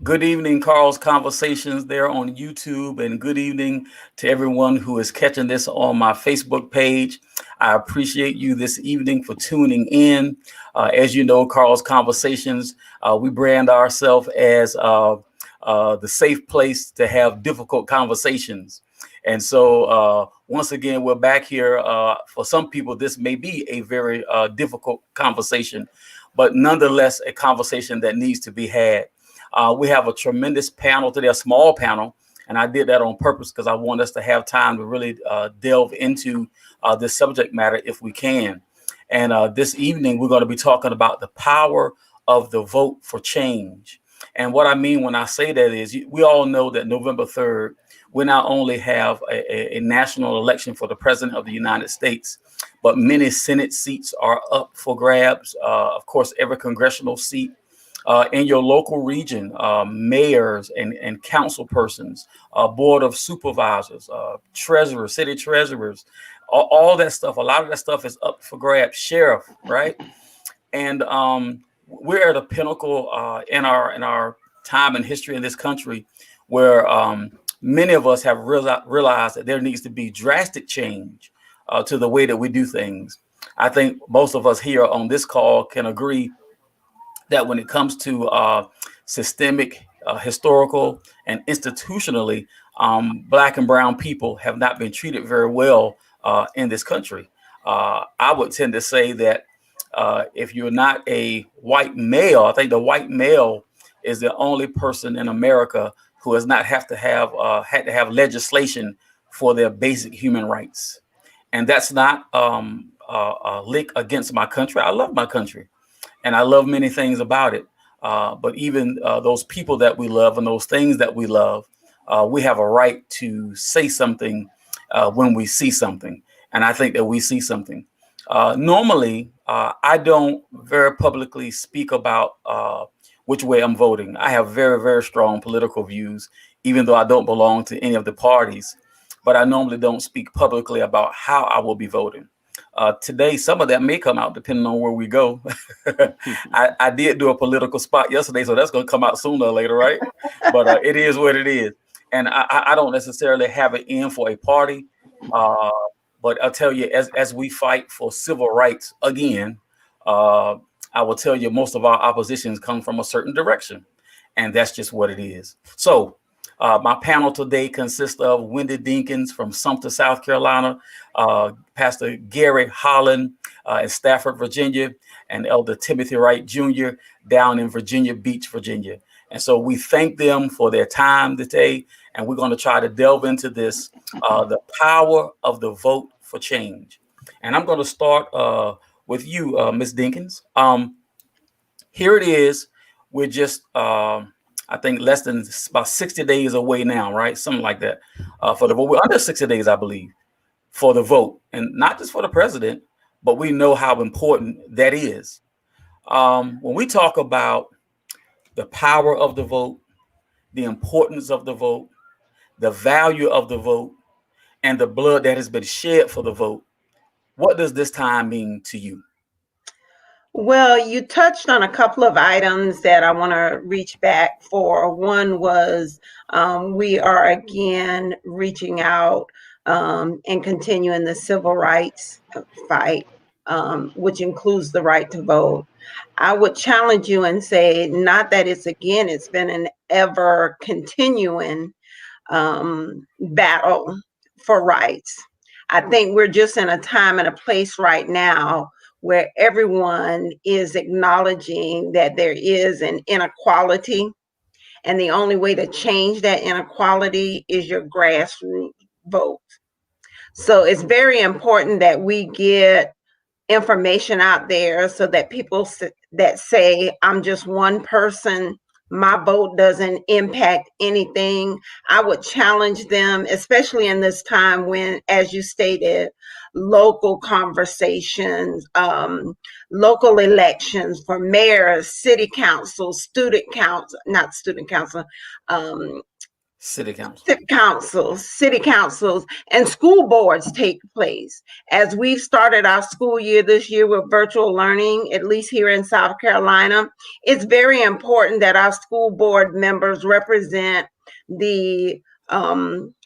Good evening, Carl's Conversations there on YouTube, and good evening to everyone who is catching this on my Facebook page. I appreciate you this evening for tuning in. As you know, Carl's Conversations, we brand ourselves as the safe place to have difficult conversations. And so, once again, we're back here. For some people, this may be a very difficult conversation, but nonetheless, a conversation that needs to be had. We have a tremendous panel today, a small panel, and I did that on purpose because I want us to have time to really delve into this subject matter if we can. And this evening, we're going to be talking about the power of the vote for change. And what I mean when I say that is we all know that November 3rd, we not only have a national election for the president of the United States, but many Senate seats are up for grabs. Of course, every congressional seat in your local region, mayors and council persons, board of supervisors, treasurers, city treasurers, all that stuff. A lot of that stuff is up for grabs. Sheriff, right? And we're at a pinnacle in our time and history in this country where many of us have realized that there needs to be drastic change to the way that we do things. I think most of us here on this call can agree that when it comes to systemic, historical, and institutionally, Black and brown people have not been treated very well in this country. I would tend to say that if you're not a white male, I think the white male is the only person in America who has not have to have had to have legislation for their basic human rights. And that's not a lick against my country. I love my country and I love many things about it. But even those people that we love and those things that we love, we have a right to say something when we see something. And I think that we see something. Normally, I don't very publicly speak about which way I'm voting. I have very, very strong political views, even though I don't belong to any of the parties. But I normally don't speak publicly about how I will be voting. Today, some of that may come out depending on where we go. I did do a political spot yesterday, so that's going to come out sooner or later, right? But it is what it is. And I don't necessarily have it in for a party. Uh, but I'll tell you, as we fight for civil rights again, uh, I will tell you most of our oppositions come from a certain direction. And that's just what it is. So my panel today consists of Wendy Dinkins from Sumter, South Carolina, Pastor Gary Holland in Stafford, Virginia, and Elder Timothy Wright Jr. down in Virginia Beach, Virginia. And so we thank them for their time today, and we're going to try to delve into this, the power of the vote for change. And I'm going to start with you, Ms. Dinkins. Here it is. We're just I think less than about 60 days away now, right? Something like that. For the vote, we're under 60 days, I believe, for the vote, and not just for the president, but we know how important that is. When we talk about the power of the vote, the importance of the vote, the value of the vote, and the blood that has been shed for the vote, what does this time mean to you? Well, you touched on a couple of items that I want to reach back for. One was we are again reaching out and continuing the civil rights fight, which includes the right to vote. I would challenge you and say, not that it's been an ever continuing battle for rights. I think we're just in a time and a place right now where everyone is acknowledging that there is an inequality, and the only way to change that inequality is your grassroots vote. So it's very important that we get information out there so that people that say, I'm just one person, my vote doesn't impact anything. I would challenge them, especially in this time when, as you stated, local conversations, local elections for mayors, city council, student council, not student council, um, City council. City councils, and school boards take place. As we've started our school year this year with virtual learning, at least here in South Carolina, it's very important that our school board members represent the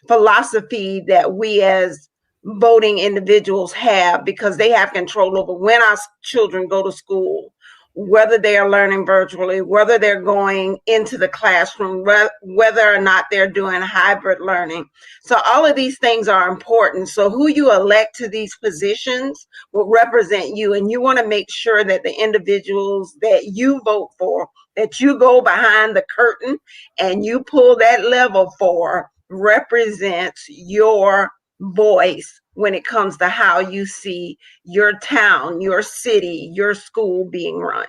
philosophy that we as voting individuals have, because they have control over when our children go to school, whether they are learning virtually, whether they're going into the classroom, whether or not they're doing hybrid learning. So all of these things are important. So who you elect to these positions will represent you, and you want to make sure that the individuals that you vote for, that you go behind the curtain and you pull that level for, represents your voice when it comes to how you see your town, your city, your school being run.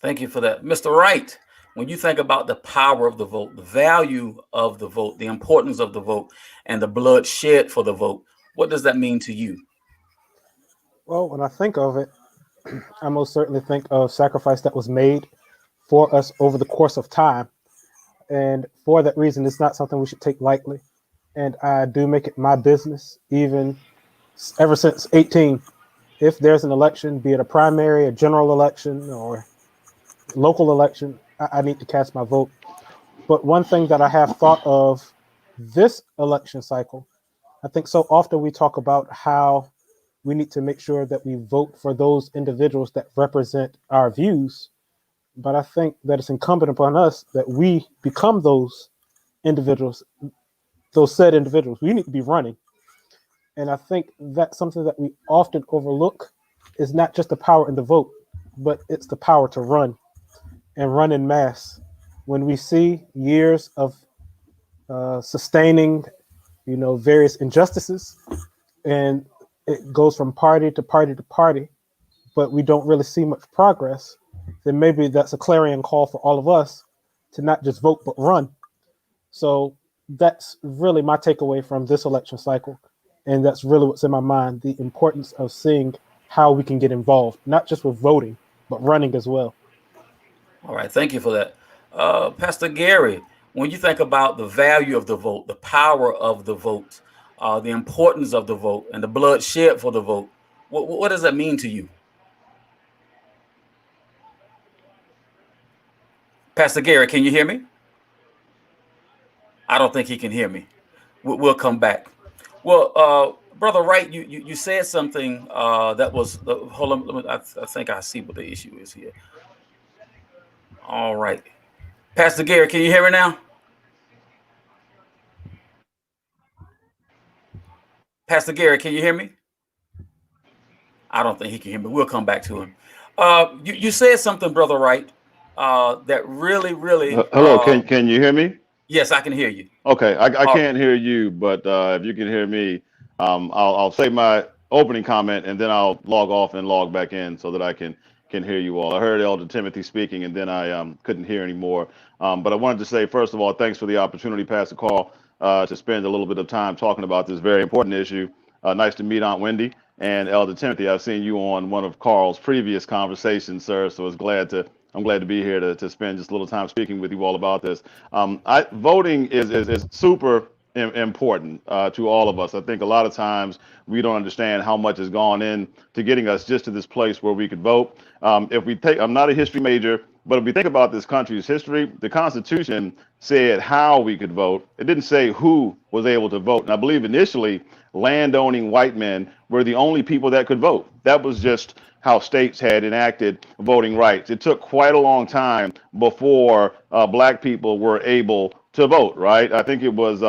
Thank you for that. Mr. Wright, when you think about the power of the vote, the value of the vote, the importance of the vote, and the blood shed for the vote, what does that mean to you? Well, when I think of it, I most certainly think of sacrifice that was made for us over the course of time. And for that reason, it's not something we should take lightly. And I do make it my business, even ever since 18. If there's an election, be it a primary, a general election, or local election, I need to cast my vote. But one thing that I have thought of this election cycle, I think so often we talk about how we need to make sure that we vote for those individuals that represent our views. But I think that it's incumbent upon us that we become those individuals, those said individuals. We need to be running. And I think that's something that we often overlook, is not just the power in the vote, but it's the power to run and run in mass. When we see years of sustaining, various injustices, and it goes from party to party to party, but we don't really see much progress, then maybe that's a clarion call for all of us to not just vote, but run. So that's really my takeaway from this election cycle. And that's really what's in my mind, the importance of seeing how we can get involved, not just with voting, but running as well. All right, thank you for that. Pastor Gary, when you think about the value of the vote, the power of the vote, the importance of the vote, and the blood shed for the vote, what does that mean to you? Pastor Gary, can you hear me? I don't think he can hear me. We'll come back. Well, Brother Wright, you said something that was, hold on, I think I see what the issue is here. All right. Pastor Gary, can you hear me now? Pastor Gary, can you hear me? I don't think he can hear me. We'll come back to him. You said something, Brother Wright, that really, really. Hello, can you hear me? Yes, I can hear you. Okay, I can't hear you, but if you can hear me, I'll say my opening comment and then I'll log off and log back in so that I can hear you all. I heard Elder Timothy speaking and then I couldn't hear anymore. But I wanted to say, first of all, thanks for the opportunity, Pastor Carl, to spend a little bit of time talking about this very important issue. Nice to meet Aunt Wendy and Elder Timothy. I've seen you on one of Carl's previous conversations, sir, so I'm glad to be here to spend just a little time speaking with you all about this. Voting is super important to all of us. I think a lot of times we don't understand how much has gone in to getting us just to this place where we could vote. I'm not a history major, but if we think about this country's history, the Constitution said how we could vote. It didn't say who was able to vote. And I believe initially landowning white men were the only people that could vote. That was just how states had enacted voting rights. It took quite a long time before black people were able to vote, right? I think it was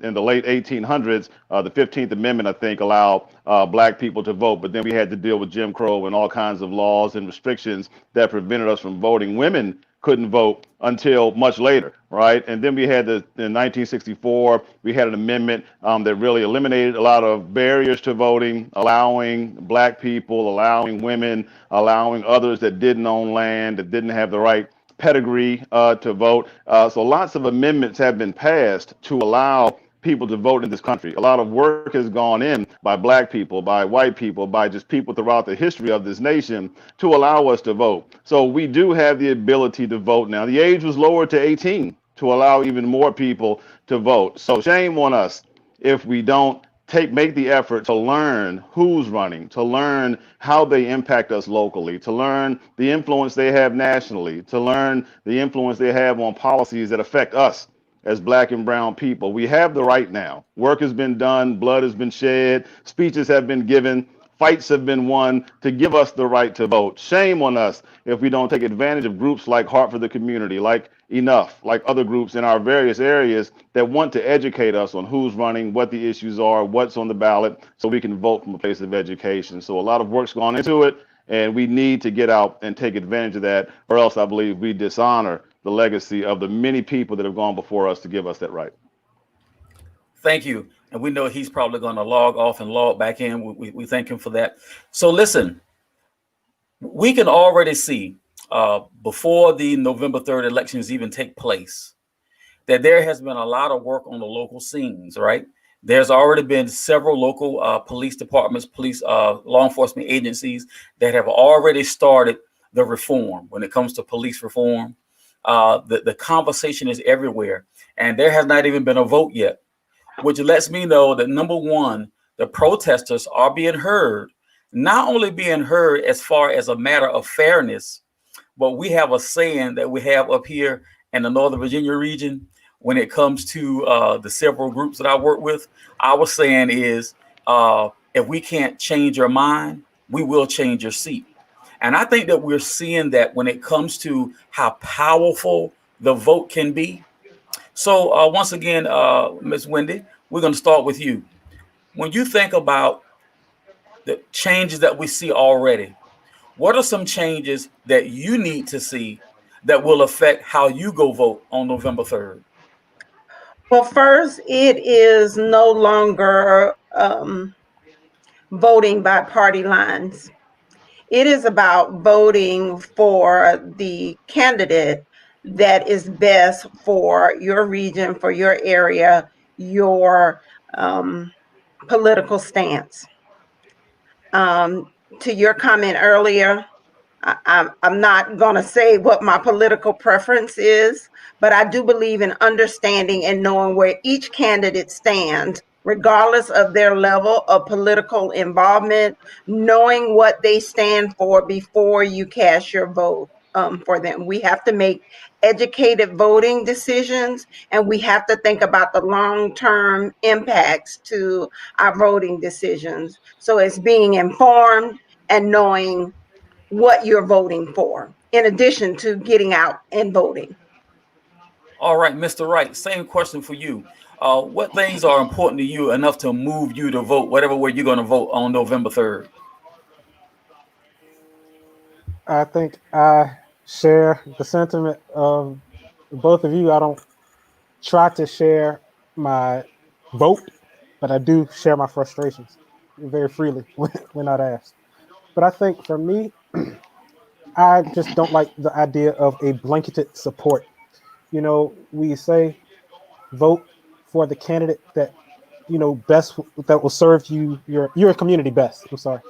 in the late 1800s, the 15th Amendment, I think, allowed black people to vote. But then we had to deal with Jim Crow and all kinds of laws and restrictions that prevented us from voting. Women couldn't vote until much later, right? And then we had in 1964, we had an amendment that really eliminated a lot of barriers to voting, allowing black people, allowing women, allowing others that didn't own land, that didn't have the right pedigree to vote. So lots of amendments have been passed to allow people to vote in this country. A lot of work has gone in by black people, by white people, by just people throughout the history of this nation to allow us to vote. So we do have the ability to vote now. The age was lowered to 18 to allow even more people to vote. So shame on us if we don't make the effort to learn who's running, to learn how they impact us locally, to learn the influence they have nationally, to learn the influence they have on policies that affect us as black and brown people. We have the right now. Work has been done, blood has been shed, speeches have been given, fights have been won to give us the right to vote. Shame on us if we don't take advantage of groups like Heart for the Community, like Enough, like other groups in our various areas that want to educate us on who's running, what the issues are, what's on the ballot, so we can vote from a place of education. So a lot of work's gone into it, and we need to get out and take advantage of that, or else I believe we dishonor the legacy of the many people that have gone before us to give us that right. Thank you. And we know he's probably going to log off and log back in. We thank him for that. So listen, we can already see before the November 3rd elections even take place that there has been a lot of work on the local scenes, right? There's already been several local police departments, police law enforcement agencies that have already started the reform when it comes to police reform. The conversation is everywhere, and there has not even been a vote yet, which lets me know that number one, the protesters are being heard, not only being heard as far as a matter of fairness, but we have a saying that we have up here in the Northern Virginia region when it comes to the several groups that I work with. Our saying is, if we can't change your mind, we will change your seat. And I think that we're seeing that when it comes to how powerful the vote can be. So once again, Ms. Wendy, we're going to start with you. When you think about the changes that we see already, what are some changes that you need to see that will affect how you go vote on November 3rd? Well, first, it is no longer voting by party lines. It is about voting for the candidate that is best for your region, for your area, your political stance. To your comment earlier, I'm not going to say what my political preference is, but I do believe in understanding and knowing where each candidate stands, regardless of their level of political involvement, knowing what they stand for before you cast your vote for them. We have to make educated voting decisions, and we have to think about the long-term impacts to our voting decisions. So it's being informed and knowing what you're voting for, in addition to getting out and voting. All right, Mr. Wright, same question for you. What things are important to you enough to move you to vote, whatever way you're going to vote on November 3rd? I think I share the sentiment of both of you. I don't try to share my vote, but I do share my frustrations very freely when not asked. But I think for me, I just don't like the idea of a blanketed support. You know, we say vote for the candidate that best, that will serve your community best. I'm sorry,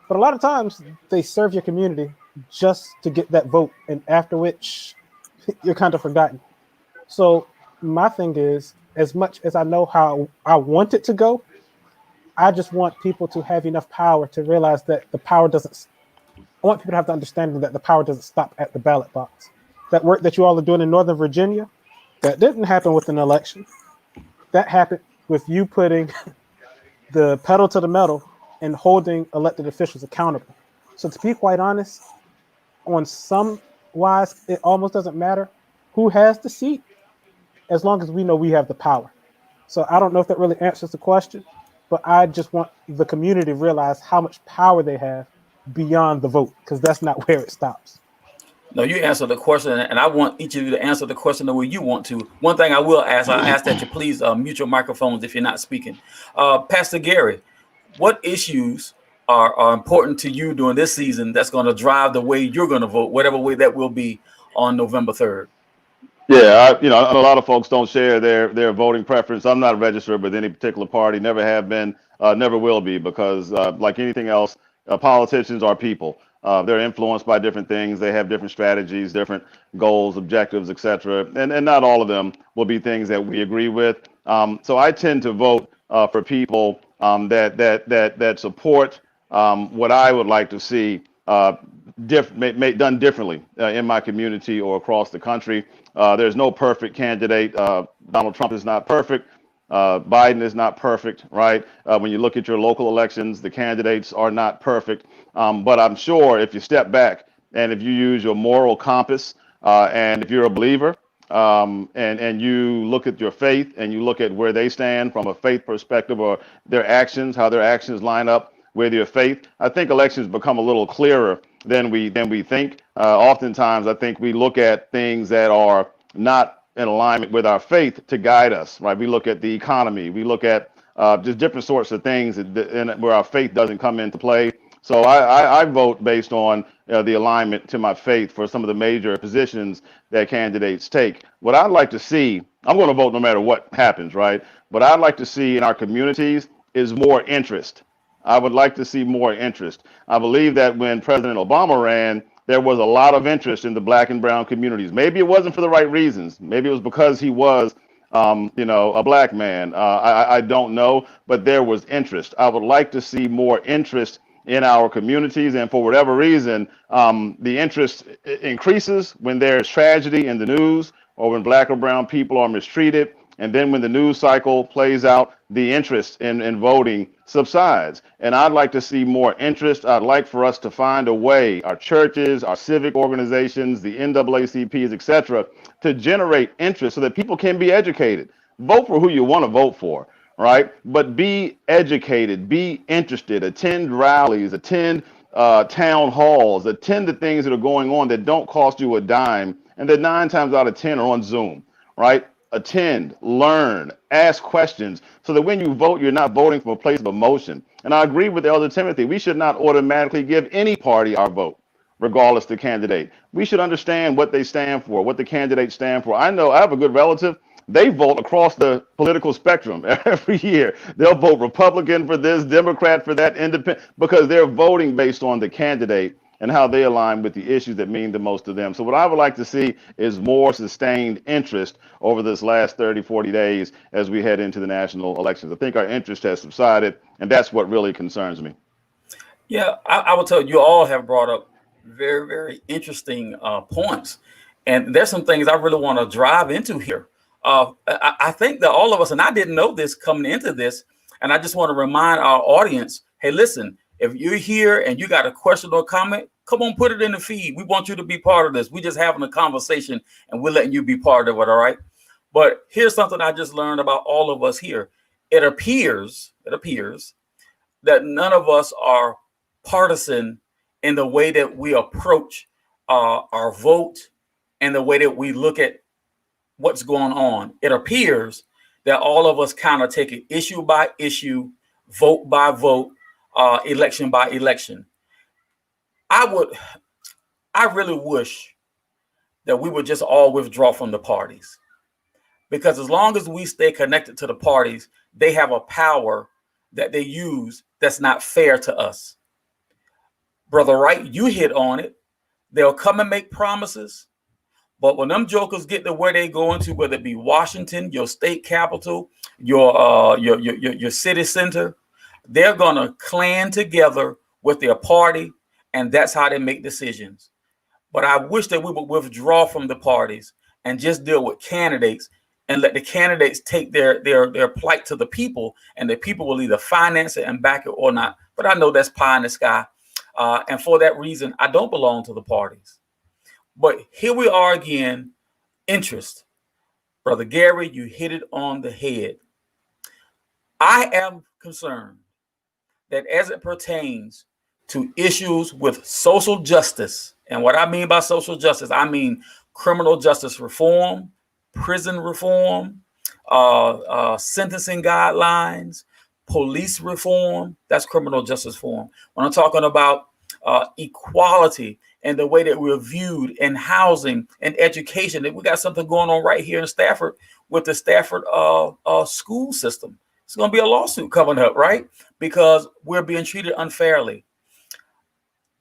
but a lot of times they serve your community just to get that vote, and after which you're kind of forgotten. So my thing is, as much as I know how I want it to go, I just want people to have enough power to realize that the power doesn't. I want people to have the understanding that the power doesn't stop at the ballot box. That work that you all are doing in Northern Virginia, that didn't happen with an election. That happened with you putting the pedal to the metal and holding elected officials accountable. So to be quite honest, on some wise, it almost doesn't matter who has the seat as long as we know we have the power. So I don't know if that really answers the question, but I just want the community to realize how much power they have beyond the vote, because that's not where it stops. No, you answer the question, and I want each of you to answer the question the way you want to. One thing I ask that you please mute your microphones if you're not speaking. Pastor Gary, what issues are important to you during this season that's going to drive the way you're going to vote, whatever way that will be on November 3rd? Yeah, a lot of folks don't share their voting preference. I'm not registered with any particular party, never have been, never will be, because like anything else, politicians are people. They're influenced by different things. They have different strategies, different goals, objectives, etc. And not all of them will be things that we agree with. So I tend to vote for people that support what I would like to see done differently in my community or across the country. There's no perfect candidate. Donald Trump is not perfect. Biden is not perfect, right? When you look at your local elections, the candidates are not perfect. But I'm sure if you step back and if you use your moral compass, and if you're a believer, and you look at your faith and you look at where they stand from a faith perspective or their actions, how their actions line up with your faith, I think elections become a little clearer than we think. Oftentimes, I think we look at things that are not in alignment with our faith to guide us, right? We look at the economy, we look at just different sorts of things where our faith doesn't come into play. So I vote based on the alignment to my faith for some of the major positions that candidates take. What I'd like to see, I'm going to vote no matter what happens, right? But I'd like to see in our communities is more interest. I would like to see more interest. I believe that when President Obama ran, there was a lot of interest in the black and brown communities. Maybe it wasn't for the right reasons. Maybe it was because he was, a black man. I don't know, but there was interest. I would like to see more interest in our communities, and for whatever reason, the interest increases when there's tragedy in the news or when black or brown people are mistreated. And then when the news cycle plays out, the interest in voting subsides. And I'd like to see more interest. I'd like for us to find a way, our churches, our civic organizations, the NAACPs, et cetera, to generate interest so that people can be educated. Vote for who you want to vote for, right? But be educated, be interested, attend rallies, attend town halls, attend the things that are going on that don't cost you a dime and that 9 times out of 10 are on Zoom, right? Attend, learn, ask questions so that when you vote, you're not voting from a place of emotion. And I agree with Elder Timothy. We should not automatically give any party our vote, regardless of the candidate. We should understand what they stand for, what the candidates stand for. I know I have a good relative. They vote across the political spectrum every year. They'll vote Republican for this, Democrat for that, independent, because they're voting based on the candidate and how they align with the issues that mean the most to them. So what I would like to see is more sustained interest over this last 30, 40 days as we head into the national elections. I think our interest has subsided, and that's what really concerns me. Yeah, I will tell you, you all have brought up very, very interesting points. And there's some things I really want to drive into here. I think that all of us, and I didn't know this coming into this, and I just want to remind our audience, hey, listen, if you're here and you got a question or comment, come on, put it in the feed. We want you to be part of this. We're just having a conversation and we're letting you be part of it, all right? But here's something I just learned about all of us here. It appears that none of us are partisan in the way that we approach our vote and the way that we look at what's going on. It appears that all of us kind of take it issue by issue, vote by vote, election by election. I really wish that we would just all withdraw from the parties, because as long as we stay connected to the parties, they have a power that they use that's not fair to us. Brother Wright, you hit on it. They'll come and make promises, but when them jokers get to where they going to, whether it be Washington, your state capital, your city center, they're gonna clan together with their party, and that's how they make decisions. But I wish that we would withdraw from the parties and just deal with candidates and let the candidates take their plight to the people, and the people will either finance it and back it or not. But I know that's pie in the sky. And for that reason, I don't belong to the parties. But here we are again, interest. Brother Gary, you hit it on the head. I am concerned that as it pertains to issues with social justice, and what I mean by social justice, I mean criminal justice reform, prison reform, sentencing guidelines, police reform, that's criminal justice reform. When I'm talking about equality and the way that we're viewed in housing and education, that we got something going on right here in Stafford with the Stafford school system. It's going to be a lawsuit coming up, right? Because we're being treated unfairly.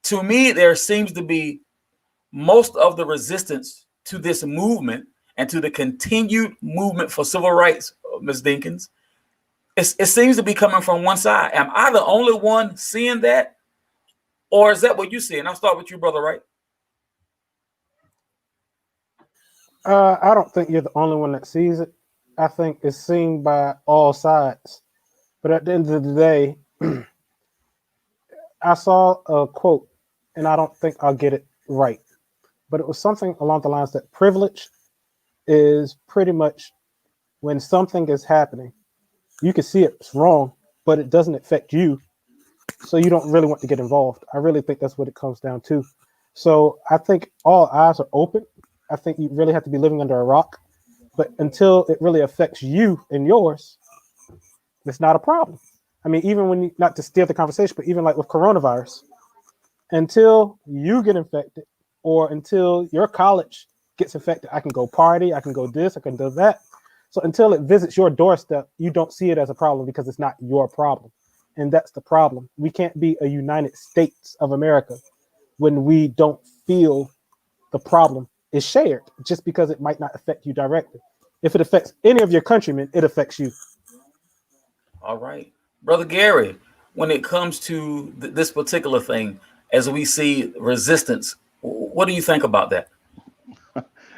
To me, there seems to be most of the resistance to this movement and to the continued movement for civil rights, Ms. Dinkins. It seems to be coming from one side. Am I the only one seeing that? Or is that what you see? And I'll start with you, Brother Wright. I don't think you're the only one that sees it. I think it's seen by all sides. But at the end of the day, I saw a quote, and I don't think I'll get it right, but it was something along the lines that privilege is pretty much when something is happening, you can see it's wrong, but it doesn't affect you. So you don't really want to get involved. I really think that's what it comes down to. So I think all eyes are open. I think you really have to be living under a rock. But until it really affects you and yours, it's not a problem. I mean, even when you, not to steer the conversation, but even like with coronavirus, until you get infected or until your college gets infected, I can go party, I can go this, I can do that. So until it visits your doorstep, you don't see it as a problem because it's not your problem. And that's the problem. We can't be a United States of America when we don't feel the problem is shared just because it might not affect you directly. If it affects any of your countrymen, it affects you. All right. Brother Gary, when it comes to this particular thing, as we see resistance, what do you think about that?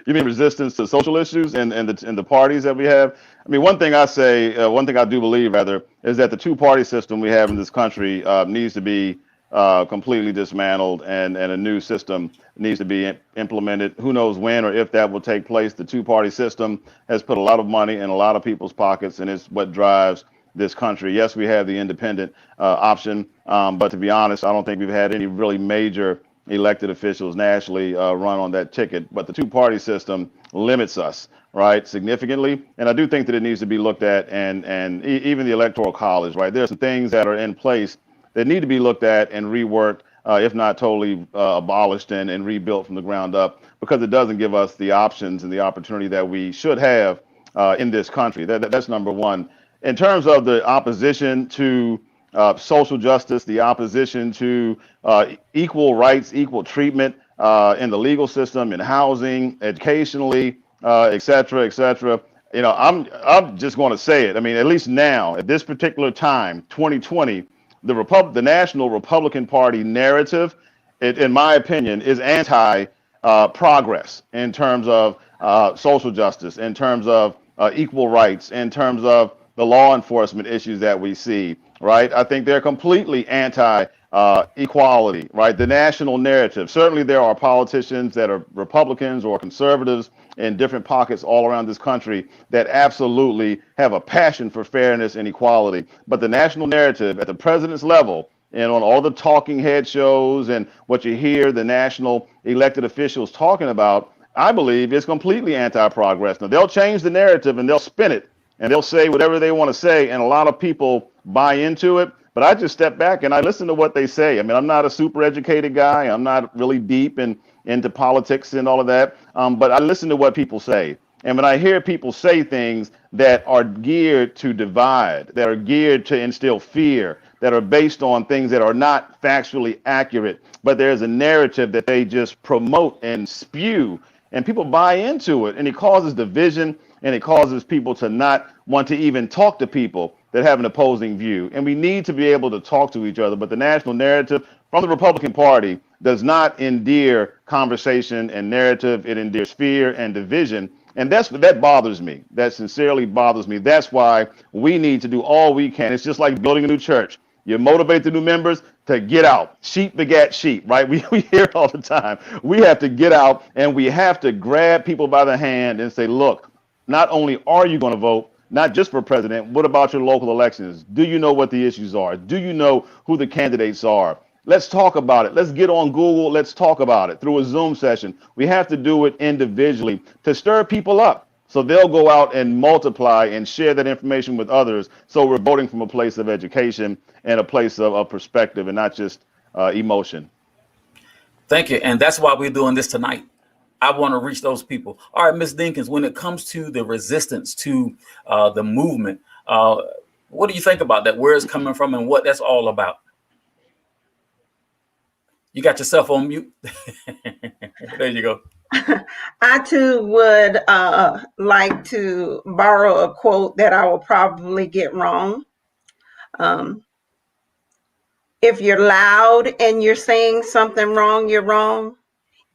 You mean resistance to social issues and the parties that we have? I mean, one thing I do believe, rather, is that the two-party system we have in this country needs to be completely dismantled, and a new system needs to be implemented. Who knows when or if that will take place? The two-party system has put a lot of money in a lot of people's pockets, and it's what drives this country. Yes, we have the independent option, but to be honest, I don't think we've had any really major elected officials nationally run on that ticket. But the two-party system limits us, right, significantly. And I do think that it needs to be looked at, and even the Electoral College, right? There are some things that are in place that need to be looked at and reworked, if not totally abolished and rebuilt from the ground up, because it doesn't give us the options and the opportunity that we should have in this country. That's number one. In terms of the opposition to social justice, the opposition to equal rights, equal treatment in the legal system, in housing, educationally, et cetera, et cetera. You know, I'm just going to say it. I mean, at least now, at this particular time, 2020, the National Republican Party narrative, in my opinion, is anti progress in terms of social justice, in terms of equal rights, in terms of the law enforcement issues that we see, right? I think they're completely anti equality, right? The national narrative. Certainly, there are politicians that are Republicans or conservatives in different pockets all around this country that absolutely have a passion for fairness and equality. But the national narrative at the president's level and on all the talking head shows and what you hear the national elected officials talking about, I believe is completely anti-progress. Now, they'll change the narrative and they'll spin it and they'll say whatever they want to say, and a lot of people buy into it. But I just step back and I listen to what they say. I mean, I'm not a super educated guy. I'm not really deep into politics and all of that. But I listen to what people say. And when I hear people say things that are geared to divide, that are geared to instill fear, that are based on things that are not factually accurate, but there's a narrative that they just promote and spew, and people buy into it, and it causes division, and it causes people to not want to even talk to people that have an opposing view. And we need to be able to talk to each other. But the national narrative from the Republican Party does not endear conversation and narrative. It endears fear and division. And that bothers me. That sincerely bothers me. That's why we need to do all we can. It's just like building a new church. You motivate the new members to get out. Sheep begat sheep, right? We hear it all the time. We have to get out, and we have to grab people by the hand and say, look, not only are you going to vote, not just for president, what about your local elections? Do you know what the issues are? Do you know who the candidates are? Let's talk about it. Let's get on Google. Let's talk about it through a Zoom session. We have to do it individually to stir people up so they'll go out and multiply and share that information with others. So we're voting from a place of education and a place of perspective and not just emotion. Thank you. And that's why we're doing this tonight. I want to reach those people. All right, Ms. Dinkins, when it comes to the resistance to the movement, what do you think about that? Where it's coming from and what that's all about? You got yourself on mute. There you go. I too would like to borrow a quote that I will probably get wrong. Um, if you're loud and you're saying something wrong, you're wrong.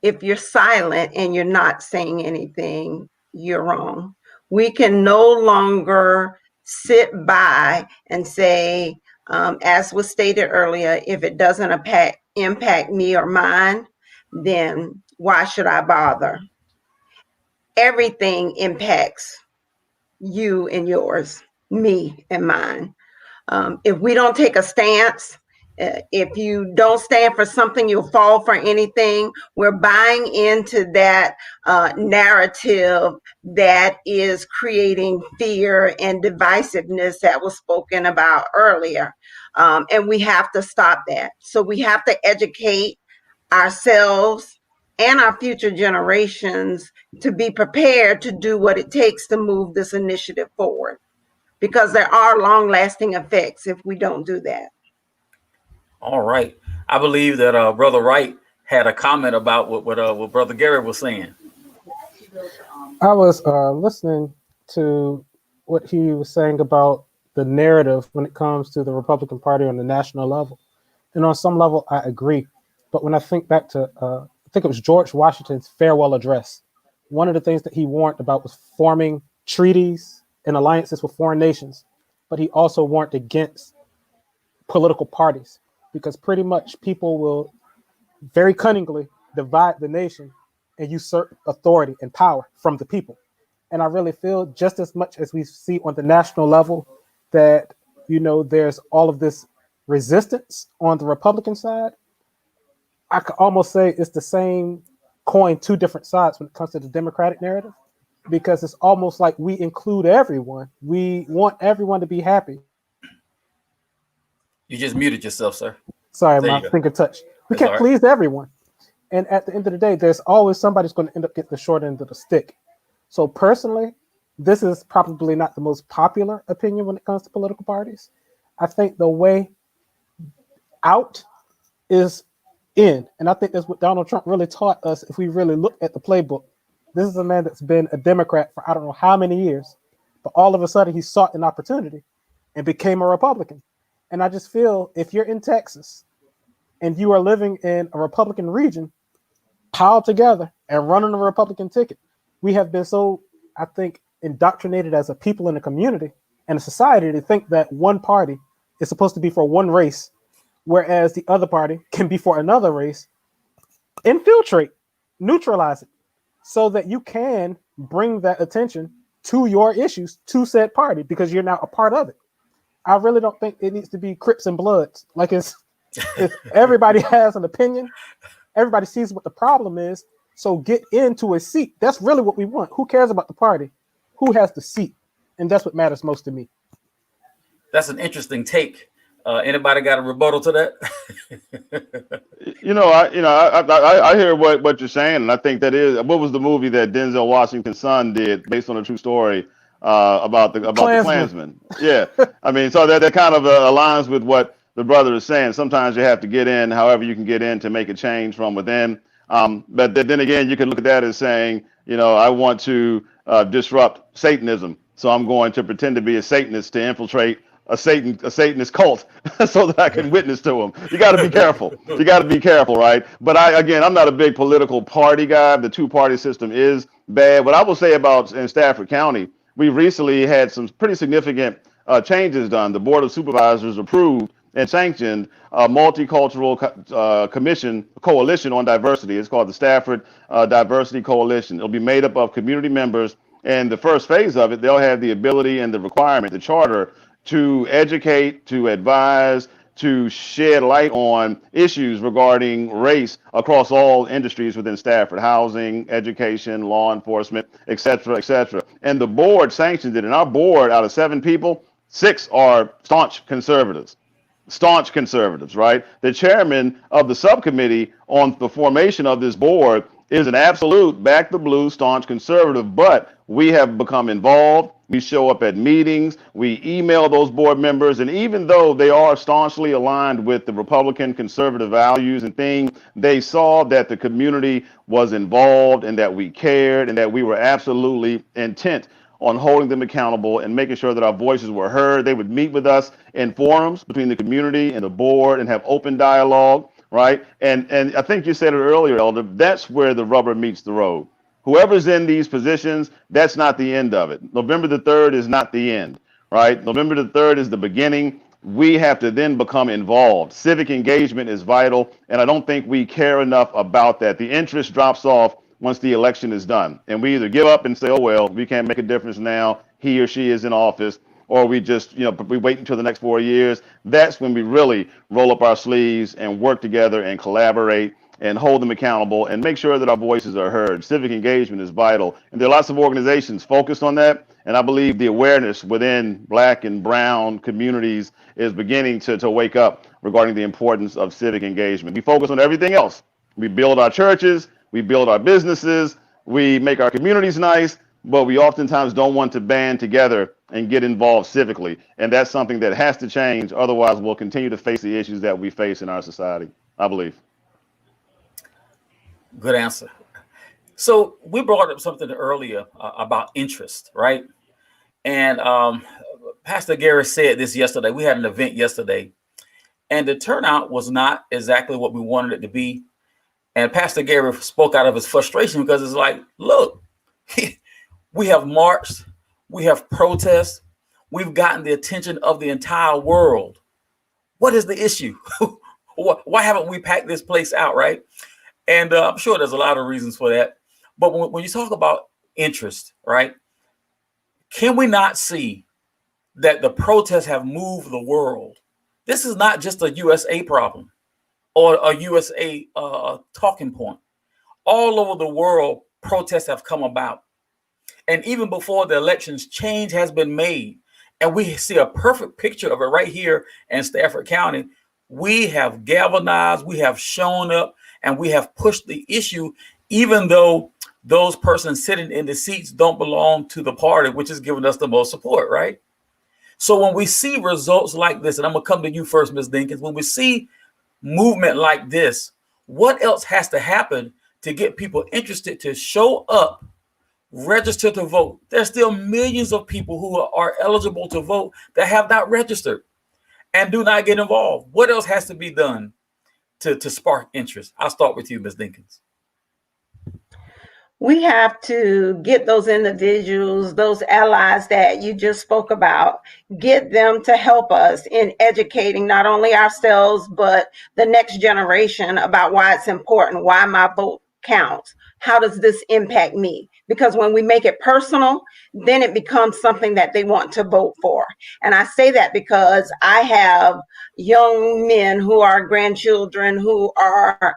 If you're silent and you're not saying anything, you're wrong. We can no longer sit by and say, as was stated earlier, if it doesn't impact me or mine, then why should I bother? Everything impacts you and yours, me and mine. If we don't take a stance, if you don't stand for something, you'll fall for anything. We're buying into that narrative that is creating fear and divisiveness that was spoken about earlier. And we have to stop that. So we have to educate ourselves and our future generations to be prepared to do what it takes to move this initiative forward, because there are long-lasting effects if we don't do that. All right. I believe that Brother Wright had a comment about what Brother Gary was saying. I was listening to what he was saying about the narrative when it comes to the Republican Party on the national level. And on some level, I agree. But when I think back to, I think it was George Washington's farewell address, one of the things that he warned about was forming treaties and alliances with foreign nations. But he also warned against political parties, because pretty much people will very cunningly divide the nation and usurp authority and power from the people. And I really feel just as much as we see on the national level that, there's all of this resistance on the Republican side, I could almost say it's the same coin, two different sides when it comes to the Democratic narrative, because it's almost like we include everyone. We want everyone to be happy. You just muted yourself, sir. Sorry, There my you go. finger touched. We That's can't all right. please everyone. And at the end of the day, there's always somebody's going to end up getting the short end of the stick. So personally, this is probably not the most popular opinion when it comes to political parties. I think the way out is in. And I think that's what Donald Trump really taught us if we really look at the playbook. This is a man that's been a Democrat for I don't know how many years, but all of a sudden he sought an opportunity and became a Republican. And I just feel if you're in Texas and you are living in a Republican region, pile together and run on a Republican ticket. We have been so, I think, indoctrinated as a people in a community and a society to think that one party is supposed to be for one race, whereas the other party can be for another race. Infiltrate, neutralize it, so that you can bring that attention to your issues to said party because you're now a part of it. I really don't think it needs to be Crips and Bloods. Like it's everybody has an opinion. Everybody sees what the problem is. So get into a seat. That's really what we want. Who cares about the party? Who has the seat? And that's what matters most to me. That's an interesting take. Anybody got a rebuttal to that? I hear what you're saying, and I think that is what was the movie that Denzel Washington's son did based on a true story about the Klansman. Yeah, I mean, so that kind of aligns with what the brother is saying. Sometimes you have to get in, however you can get in to make a change from within. But then again, you can look at that as saying, I want to disrupt Satanism, so I'm going to pretend to be a Satanist to infiltrate a Satanist cult so that I can witness to them. You got to be careful. You got to be careful, right? But I'm not a big political party guy. The two-party system is bad. What I will say about in Stafford County, we recently had some pretty significant changes done. The Board of Supervisors approved and sanctioned a multicultural coalition on diversity. It's called the Stafford Diversity Coalition. It'll be made up of community members. And the first phase of it, they'll have the ability and the requirement, the charter, to educate, to advise, to shed light on issues regarding race across all industries within Stafford: housing, education, law enforcement, et cetera, et cetera. And the board sanctioned it. And our board, out of 7 people, 6 are staunch conservatives. Staunch conservatives, right? The chairman of the subcommittee on the formation of this board is an absolute back the blue staunch conservative, but we have become involved We show up at meetings, we email those board members, and even though they are staunchly aligned with the Republican conservative values and things, they saw that the community was involved and that we cared and that we were absolutely intent on holding them accountable and making sure that our voices were heard. They would meet with us in forums between the community and the board and have open dialogue, right? And I think you said it earlier, Elder, that's where the rubber meets the road. Whoever's in these positions, that's not the end of it. November the 3rd is not the end, right? November the 3rd is the beginning. We have to then become involved. Civic engagement is vital, and I don't think we care enough about that. The interest drops off once the election is done. And we either give up and say, oh, well, we can't make a difference now. He or she is in office. Or we just, we wait until the next 4 years. That's when we really roll up our sleeves and work together and collaborate and hold them accountable and make sure that our voices are heard. Civic engagement is vital. And there are lots of organizations focused on that. And I believe the awareness within Black and brown communities is beginning to wake up regarding the importance of civic engagement. We focus on everything else. We build our churches, we build our businesses, we make our communities nice, but we oftentimes don't want to band together and get involved civically. And that's something that has to change. Otherwise, we'll continue to face the issues that we face in our society, I believe. Good answer. So we brought up something earlier about interest, right? And Pastor Gary said this yesterday. We had an event yesterday, and the turnout was not exactly what we wanted it to be. And Pastor Gary spoke out of his frustration because it's like, look, we have marched, we have protested, we've gotten the attention of the entire world. What is the issue? Why haven't we packed this place out, right? And I'm sure there's a lot of reasons for that. But when you talk about interest, right, can we not see that the protests have moved the world? This is not just a USA problem or a USA talking point. All over the world, protests have come about. And even before the elections, change has been made. And we see a perfect picture of it right here in Stafford County. We have galvanized, we have shown up, and we have pushed the issue, even though those persons sitting in the seats don't belong to the party, which is giving us the most support, right? So when we see results like this, and I'm going to come to you first, Ms. Dinkins, when we see movement like this, what else has to happen to get people interested to show up, register to vote? There's still millions of people who are eligible to vote that have not registered and do not get involved. What else has to be done to spark interest? I'll start with you, Ms. Dinkins. We have to get those individuals, those allies that you just spoke about, get them to help us in educating not only ourselves, but the next generation about why it's important, why my vote counts. How does this impact me? Because when we make it personal, then it becomes something that they want to vote for. And I say that because I have young men who are grandchildren who are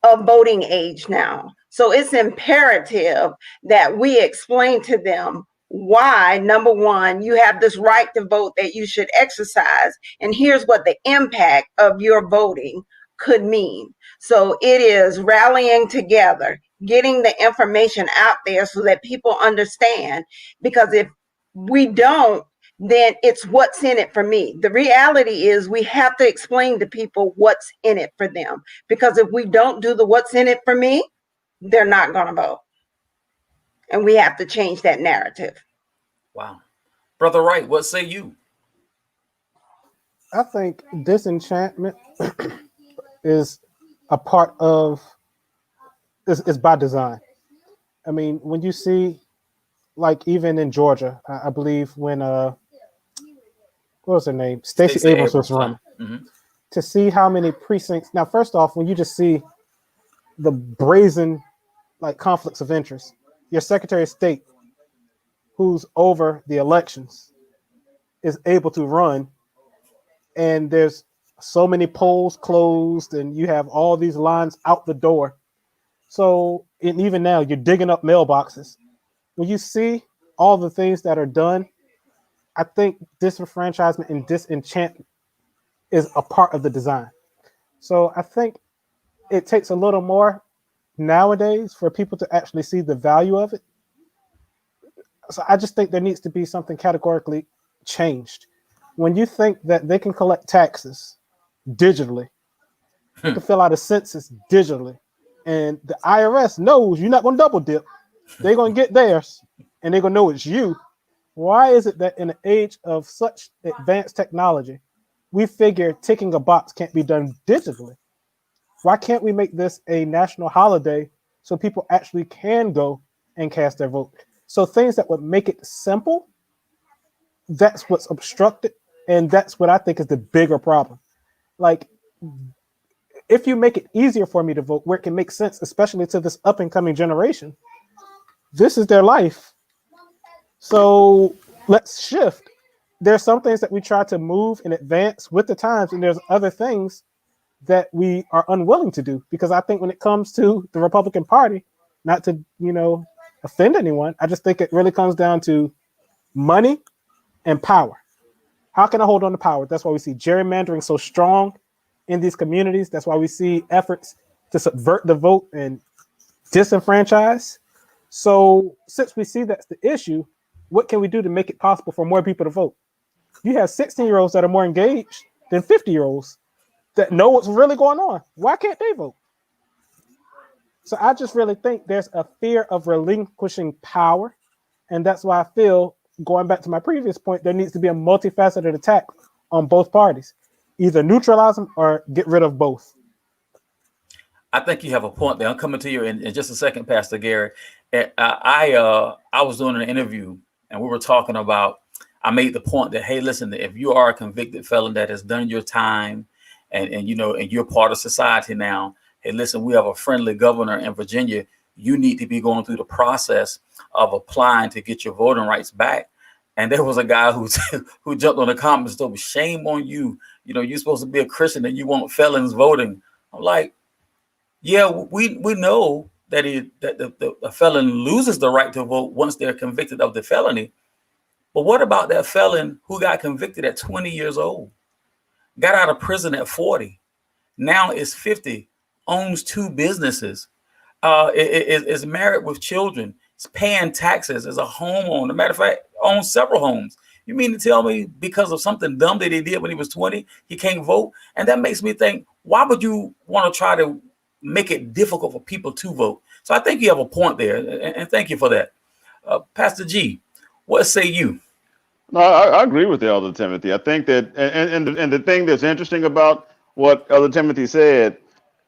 of voting age now. So it's imperative that we explain to them why, number one, you have this right to vote that you should exercise. And here's what the impact of your voting could mean. So it is rallying together, getting the information out there so that people understand. Because if we don't, then it's what's in it for me. The reality is we have to explain to people what's in it for them. Because if we don't do the what's in it for me, they're not going to vote. And we have to change that narrative. Wow. Brother Wright, what say you? I think disenchantment is a part of, is by design. I mean, when you see, like even in Georgia, I believe when, what was her name? Stacey Abrams was running. Mm-hmm. To see how many precincts. Now, first off, when you just see the brazen like conflicts of interest, your Secretary of State, who's over the elections, is able to run, and there's so many polls closed, and you have all these lines out the door. So, and even now, you're digging up mailboxes. When you see all the things that are done, I think disenfranchisement and disenchantment is a part of the design. So I think it takes a little more nowadays for people to actually see the value of it. So I just think there needs to be something categorically changed. When you think that they can collect taxes digitally, you can fill out a census digitally, and the IRS knows you're not going to double dip. They're going to get theirs, and they're going to know it's you. Why is it that in an age of such advanced technology, we figure ticking a box can't be done digitally? Why can't we make this a national holiday so people actually can go and cast their vote? So things that would make it simple, that's what's obstructed, and that's what I think is the bigger problem. Like, if you make it easier for me to vote, where it can make sense, especially to this up and coming generation, this is their life. So let's shift. There's some things that we try to move and advance with the times, and there's other things that we are unwilling to do. Because I think when it comes to the Republican Party, not to, offend anyone, I just think it really comes down to money and power. How can I hold on to power? That's why we see gerrymandering so strong in these communities. That's why we see efforts to subvert the vote and disenfranchise. So since we see that's the issue, what can we do to make it possible for more people to vote? You have 16-year-olds that are more engaged than 50-year-olds that know what's really going on. Why can't they vote? So I just really think there's a fear of relinquishing power. And that's why I feel, going back to my previous point, there needs to be a multifaceted attack on both parties. Either neutralize them or get rid of both. I think you have a point there. I'm coming to you in just a second, Pastor Gary. I was doing an interview and we were talking about, I made the point that, hey, listen, if you are a convicted felon that has done your time and you're part of society now, hey, listen, we have a friendly governor in Virginia. You need to be going through the process of applying to get your voting rights back. And there was a guy who jumped on the comments and told, shame on you. You're supposed to be a Christian and you want felons voting. I'm like, yeah, we know that the felon loses the right to vote once they're convicted of the felony. But what about that felon who got convicted at 20 years old, got out of prison at 40, now is 50, owns 2 businesses, is married with children, is paying taxes, is a homeowner. Matter of fact, owns several homes. You mean to tell me because of something dumb that he did when he was 20, he can't vote? And that makes me think, why would you want to try to make it difficult for people to vote? So I think you have a point there, and thank you for that. Pastor G, what say you? No, I agree with Elder Timothy. I think that, and the thing that's interesting about what Elder Timothy said,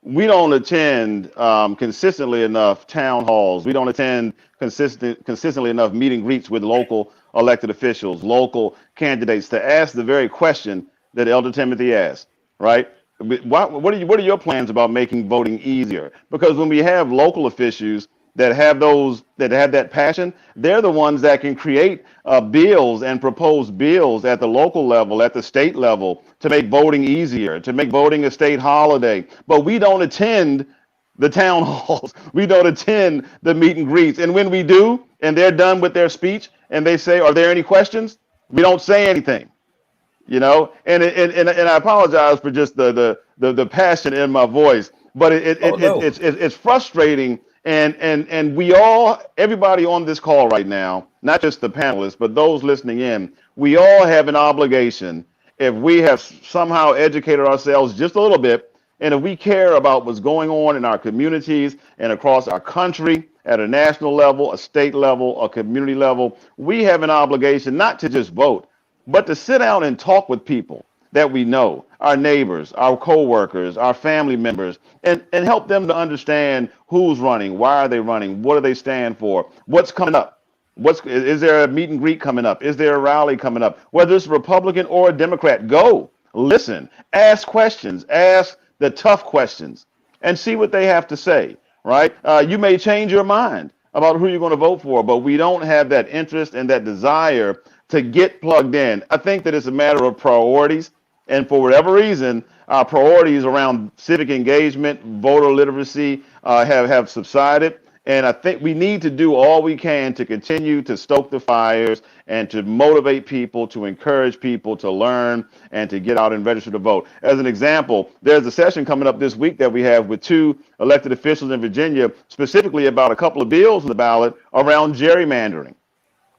we don't attend consistently enough town halls. We don't attend consistently enough meet and greets with local elected officials, local candidates, to ask the very question that Elder Timothy asked, right? What are your plans about making voting easier? Because when we have local officials that have that passion, they're the ones that can create bills and propose bills at the local level, at the state level, to make voting easier, to make voting a state holiday. But we don't attend the town halls. We don't attend the meet and greets. And when we do, and they're done with their speech, and they say, "Are there any questions?" we don't say anything. And I apologize for just the passion in my voice, but it's frustrating. And we all, everybody on this call right now, not just the panelists, but those listening in, we all have an obligation, if we have somehow educated ourselves just a little bit, and if we care about what's going on in our communities and across our country at a national level, a state level, a community level, we have an obligation not to just vote, but to sit down and talk with people that we know, our neighbors, our co-workers, our family members, and help them to understand who's running, why are they running, what do they stand for, what's coming up, is there a meet and greet coming up, is there a rally coming up, whether it's Republican or a Democrat. Go, listen, ask questions, ask the tough questions, and see what they have to say, right? You may change your mind about who you're going to vote for, but we don't have that interest and that desire to get plugged in. I think that it's a matter of priorities. And for whatever reason, our priorities around civic engagement, voter literacy have subsided. And I think we need to do all we can to continue to stoke the fires and to motivate people, to encourage people to learn and to get out and register to vote. As an example, there's a session coming up this week that we have with 2 elected officials in Virginia, specifically about a couple of bills on the ballot around gerrymandering.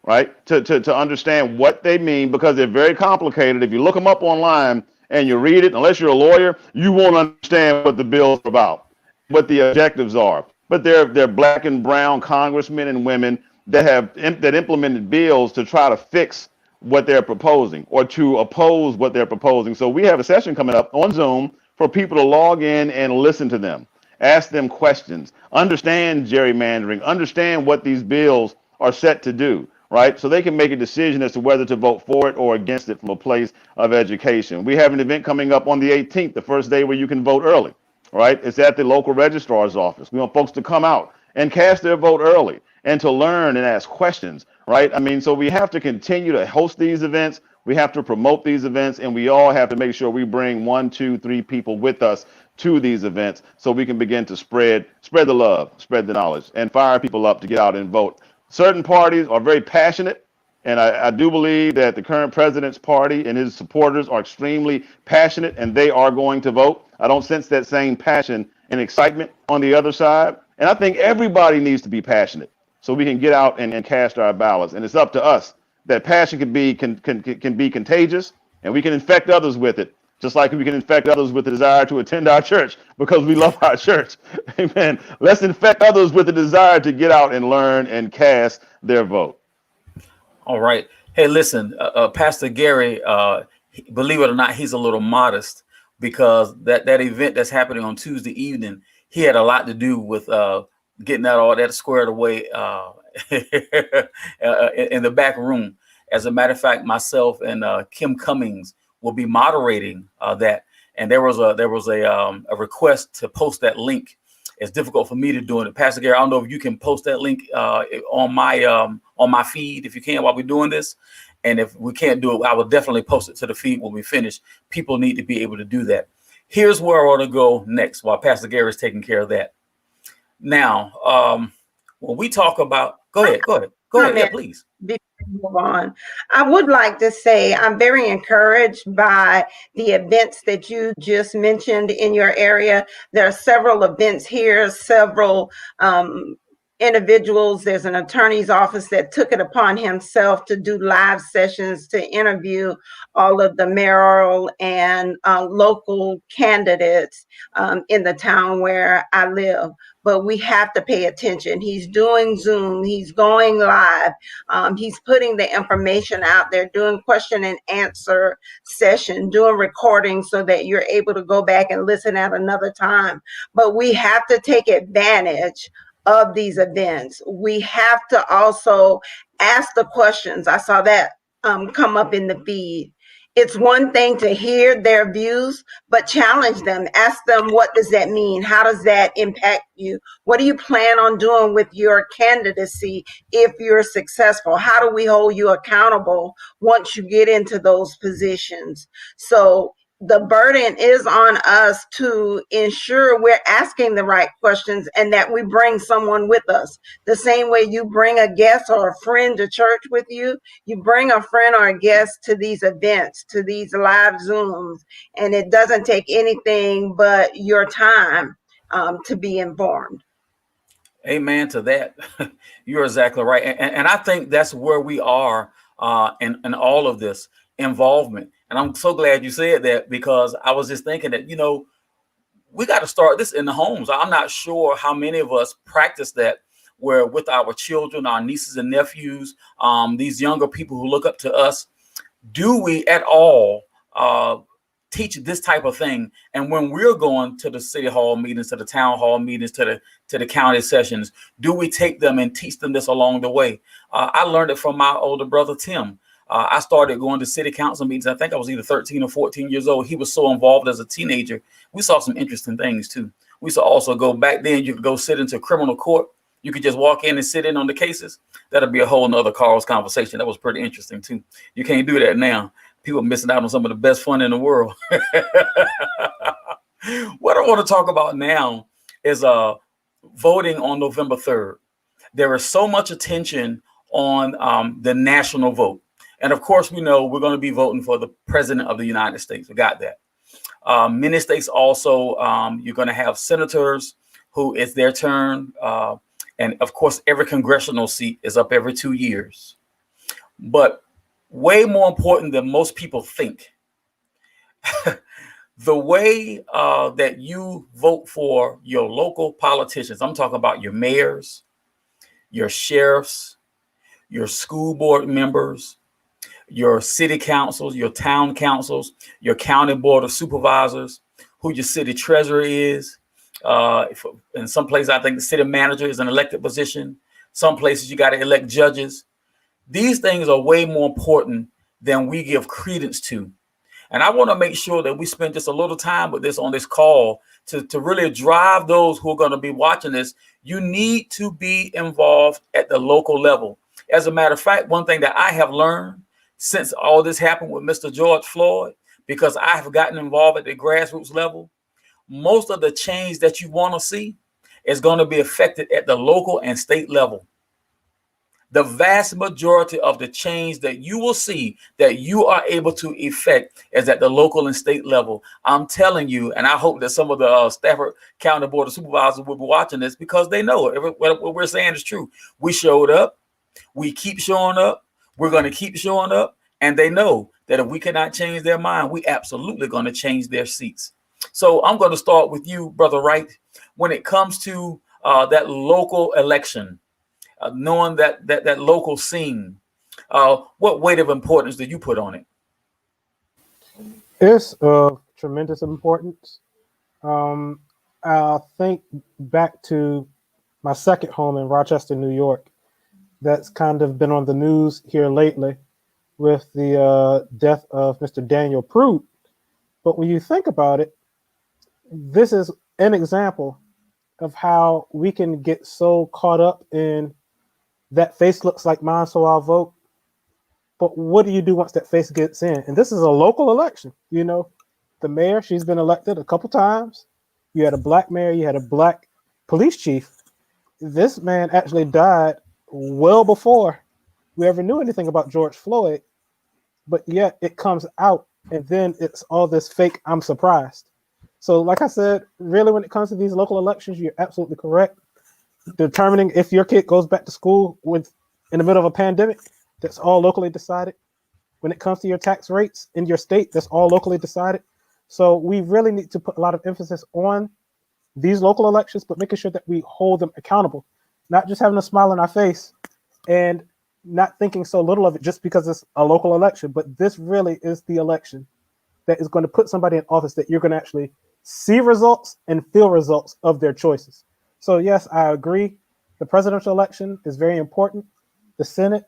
right? To understand what they mean, because they're very complicated. If you look them up online and you read it, unless you're a lawyer, you won't understand what the bill's about, what the objectives are. But they're black and brown congressmen and women that implemented bills to try to fix what they're proposing or to oppose what they're proposing. So we have a session coming up on Zoom for people to log in and listen to them, ask them questions, understand gerrymandering, understand what these bills are set to do, right? So they can make a decision as to whether to vote for it or against it from a place of education. We have an event coming up on the 18th, the first day where you can vote early, right? It's at the local registrar's office. We want folks to come out and cast their vote early and to learn and ask questions, right? I mean, so we have to continue to host these events. We have to promote these events, and we all have to make sure we bring 1, 2, 3 people with us to these events so we can begin to spread the love, spread the knowledge, and fire people up to get out and vote. Certain parties are very passionate, and I do believe that the current president's party and his supporters are extremely passionate, and they are going to vote. I don't sense that same passion and excitement on the other side. And I think everybody needs to be passionate so we can get out and cast our ballots. And it's up to us. That passion can be contagious, and we can infect others with it, just like we can infect others with the desire to attend our church because we love our church. Amen. Let's infect others with the desire to get out and learn and cast their vote. All right. Hey, listen, Pastor Gary, believe it or not, he's a little modest because that event that's happening on Tuesday evening, he had a lot to do with getting all that squared away in the back room. As a matter of fact, myself and Kim Cummings will be moderating that. And there was a request to post that link. It's difficult for me to do it. Pastor Gary, I don't know if you can post that link on my feed if you can while we're doing this. And if we can't do it, I will definitely post it to the feed when we finish. People need to be able to do that. Here's where I want to go next while Pastor Gary is taking care of that. Now, when we talk about, go ahead, yeah, please. Before we move on, I would like to say I'm very encouraged by the events that you just mentioned in your area. There are several events here, several individuals. There's an attorney's office that took it upon himself to do live sessions to interview all of the mayoral and local candidates in the town where I live. But we have to pay attention. He's doing Zoom, he's going live, he's putting the information out there, doing question and answer session, doing recording so that you're able to go back and listen at another time. But we have to take advantage of these events. We have to also ask the questions. I saw that come up in the feed. It's one thing to hear their views, but challenge them. Ask them, what does that mean? How does that impact you? What do you plan on doing with your candidacy if you're successful? How do we hold you accountable once you get into those positions? So the burden is on us to ensure we're asking the right questions and that we bring someone with us. The same way you bring a guest or a friend to church with you, you bring a friend or a guest to these events, to these live Zooms, and it doesn't take anything but your time to be informed. Amen to that. You're exactly right. And I think that's where we are in all of this involvement. And I'm so glad you said that, because I was just thinking that, we got to start this in the homes. I'm not sure how many of us practice that, where with our children, our nieces and nephews, these younger people who look up to us, do we at all teach this type of thing? And when we're going to the city hall meetings, to the town hall meetings, to the county sessions, do we take them and teach them this along the way? I learned it from my older brother, Tim. I started going to city council meetings. I think I was either 13 or 14 years old. He was so involved as a teenager. We saw some interesting things too. We saw also go back then, you could go sit into criminal court. You could just walk in and sit in on the cases. That'll be a whole nother Carl's conversation. That was pretty interesting too. You can't do that now. People are missing out on some of the best fun in the world. What I want to talk about now is voting on November 3rd. There is so much attention on the national vote. And of course, we know we're going to be voting for the president of the United States. We got that. Many states also, you're going to have senators who it's their turn. And of course, every congressional seat is up every 2 years. But way more important than most people think, the way that you vote for your local politicians, I'm talking about your mayors, your sheriffs, your school board members, your city councils, your town councils, your county board of supervisors, who your city treasurer is. In some places, I think the city manager is an elected position. Some places you got to elect judges. These things are way more important than we give credence to. And I want to make sure that we spend just a little time with this on this call to really drive those who are going to be watching this. You need to be involved at the local level. As a matter of fact, one thing that I have learned since all this happened with Mr. George Floyd, because I have gotten involved at the grassroots level, most of the change that you want to see is going to be affected at the local and state level. The vast majority of the change that you will see that you are able to effect is at the local and state level. I'm telling you, and I hope that some of the Stafford County Board of Supervisors will be watching this, because they know what we're saying is true. We showed up. We keep showing up. We're going to keep showing up. And they know that if we cannot change their mind, we absolutely going to change their seats. So I'm going to start with you, Brother Wright. When it comes to that local election, knowing that local scene, what weight of importance do you put on it? It's of tremendous importance. I think back to my second home in Rochester, New York. That's kind of been on the news here lately with the death of Mr. Daniel Prude. But when you think about it, this is an example of how we can get so caught up in that face looks like mine, so I'll vote. But what do you do once that face gets in? And this is a local election. You know, the mayor, she's been elected a couple times. You had a black mayor, you had a black police chief. This man actually died well before we ever knew anything about George Floyd. But yet it comes out, and then it's all this fake, I'm surprised. So like I said, really when it comes to these local elections, you're absolutely correct. Determining if your kid goes back to school in the middle of a pandemic, that's all locally decided. When it comes to your tax rates in your state, that's all locally decided. So we really need to put a lot of emphasis on these local elections, but making sure that we hold them accountable, not just having a smile on our face and not thinking so little of it just because it's a local election. But this really is the election that is going to put somebody in office that you're going to actually see results and feel results of their choices. So yes, I agree. The presidential election is very important. The Senate,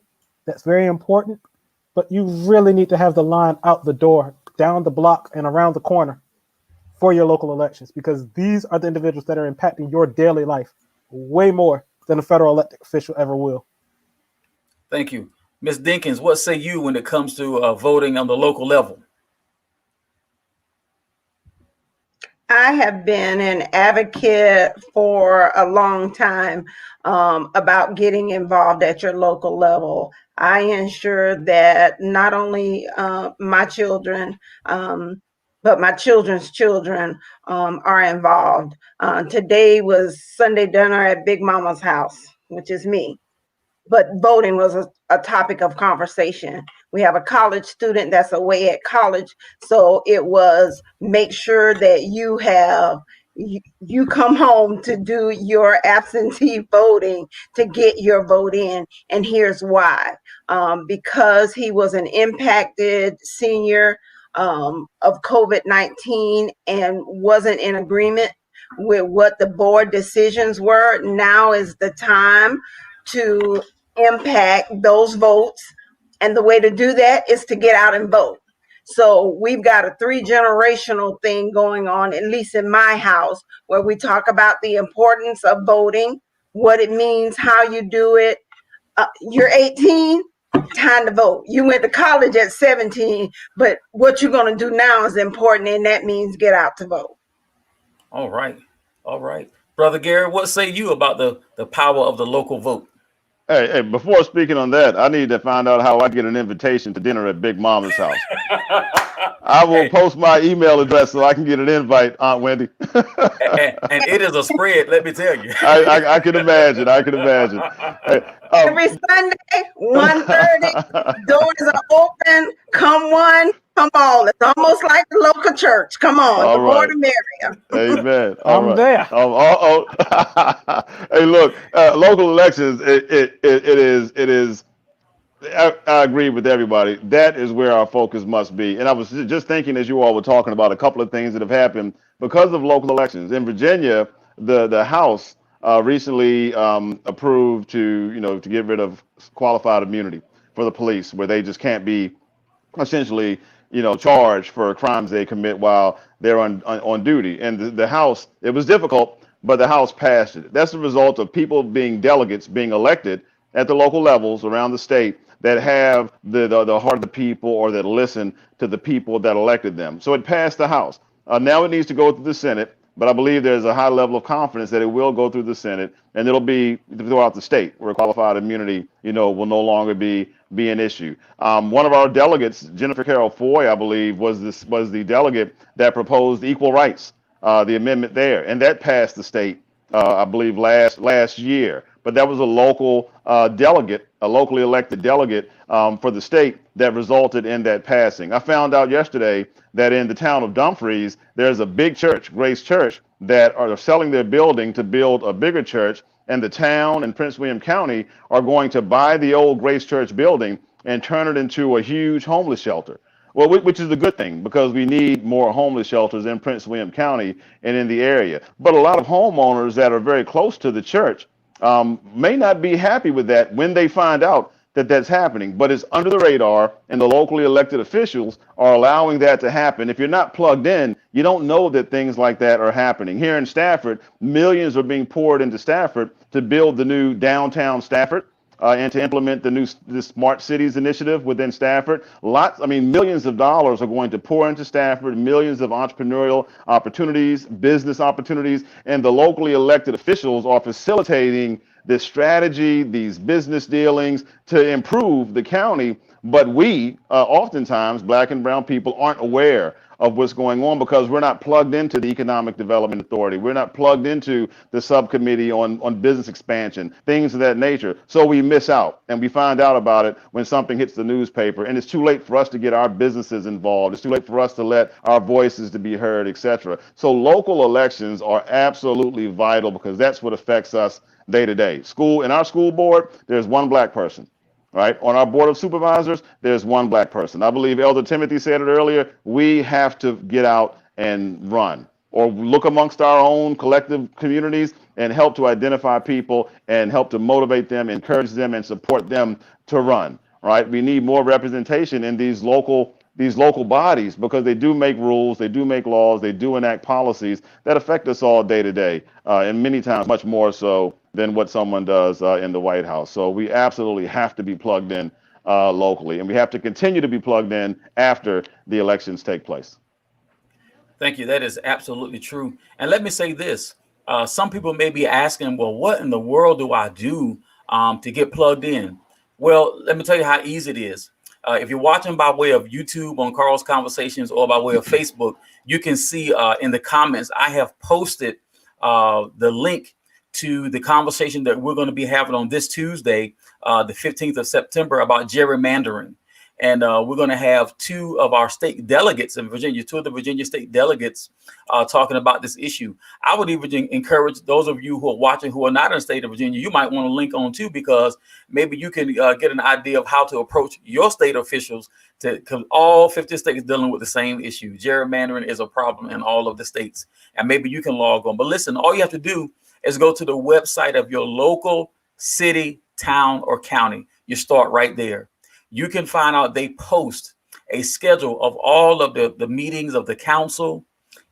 that's very important. But you really need to have the line out the door, down the block and around the corner for your local elections, because these are the individuals that are impacting your daily life way more than a federal elected official ever will. Thank you. Ms. Dinkins, what say you when it comes to voting on the local level? I have been an advocate for a long time about getting involved at your local level. I ensure that not only my children, but my children's children are involved. Today was Sunday dinner at Big Mama's house, which is me. But voting was a topic of conversation. We have a college student that's away at college, so it was make sure that you come home to do your absentee voting to get your vote in. And here's why. Because he was an impacted senior of COVID-19 and wasn't in agreement with what the board decisions were, now is the time to impact those votes. And the way to do that is to get out and vote. So we've got a 3-generational thing going on, at least in my house, where we talk about the importance of voting, what it means, how you do it. You're 18, time to vote. You went to college at 17, but what you're going to do now is important, and that means get out to vote. All right. All right. Brother Gary, what say you about the power of the local vote? Hey, before speaking on that, I need to find out how I get an invitation to dinner at Big Mama's house. I will Hey, post my email address so I can get an invite, Aunt Wendy. and it is a spread, let me tell you. I can imagine. I can imagine. Hey, Every Sunday, 1:30, doors are open. Come one, come all. It's almost like the local church. Come on, all the more right. the merrier. Amen. All I'm right. there. Hey, look, local elections. It is. I agree with everybody. That is where our focus must be. And I was just thinking as you all were talking about a couple of things that have happened because of local elections. In Virginia, the House recently approved to get rid of qualified immunity for the police, where they just can't be essentially, charged for crimes they commit while they're on duty. And the House, it was difficult, but the House passed it. That's the result of people being delegates, being elected at the local levels around the state that have the heart of the people or that listen to the people that elected them. So it passed the House. Now it needs to go through the Senate, but I believe there's a high level of confidence that it will go through the Senate and it'll be throughout the state where qualified immunity, will no longer be an issue. One of our delegates, Jennifer Carroll Foy, I believe, was the delegate that proposed equal rights, the amendment there, and that passed the state, I believe, last year. But that was a local delegate, a locally elected delegate for the state that resulted in that passing. I found out yesterday that in the town of Dumfries, there's a big church, Grace Church, that are selling their building to build a bigger church, and the town and Prince William County are going to buy the old Grace Church building and turn it into a huge homeless shelter. Well, which is a good thing because we need more homeless shelters in Prince William County and in the area. But a lot of homeowners that are very close to the church may not be happy with that when they find out that that's happening, but it's under the radar, and the locally elected officials are allowing that to happen. If you're not plugged in, you don't know that things like that are happening. Here in Stafford, millions are being poured into Stafford to build the new downtown Stafford. And to implement the Smart Cities initiative within Stafford. Millions of dollars are going to pour into Stafford, millions of entrepreneurial opportunities, business opportunities, and the locally elected officials are facilitating this strategy, these business dealings to improve the county. But we, oftentimes, black and brown people, aren't aware of what's going on because we're not plugged into the Economic Development Authority. We're not plugged into the subcommittee on business expansion, things of that nature. So we miss out, and we find out about it when something hits the newspaper, and it's too late for us to get our businesses involved. It's too late for us to let our voices to be heard, etc. So local elections are absolutely vital because that's what affects us day to day. In our school board, there's one black person. Right? On our board of supervisors, there's one black person. I believe Elder Timothy said it earlier. We have to get out and run or look amongst our own collective communities and help to identify people and help to motivate them, encourage them, and support them to run. Right? We need more representation in these local bodies because they do make rules, they do make laws, they do enact policies that affect us all day to day, and many times much more so than what someone does in the White House. So we absolutely have to be plugged in locally, and we have to continue to be plugged in after the elections take place. Thank you. That is absolutely true. And let me say this. Some people may be asking, well, what in the world do I do to get plugged in? Well, let me tell you how easy it is. If you're watching by way of YouTube on Carl's Conversations or by way of Facebook, you can see in the comments, I have posted the link to the conversation that we're going to be having on this Tuesday, the 15th of September, about gerrymandering. And we're going to have two of our state delegates in Virginia, two of the Virginia state delegates talking about this issue. I would even encourage those of you who are watching who are not in the state of Virginia, you might want to link on too, because maybe you can get an idea of how to approach your state officials, because all 50 states dealing with the same issue. Gerrymandering is a problem in all of the states, and maybe you can log on. But listen, all you have to do is go to the website of your local city, town, or county. You start right there. You can find out they post a schedule of all of the meetings of the council,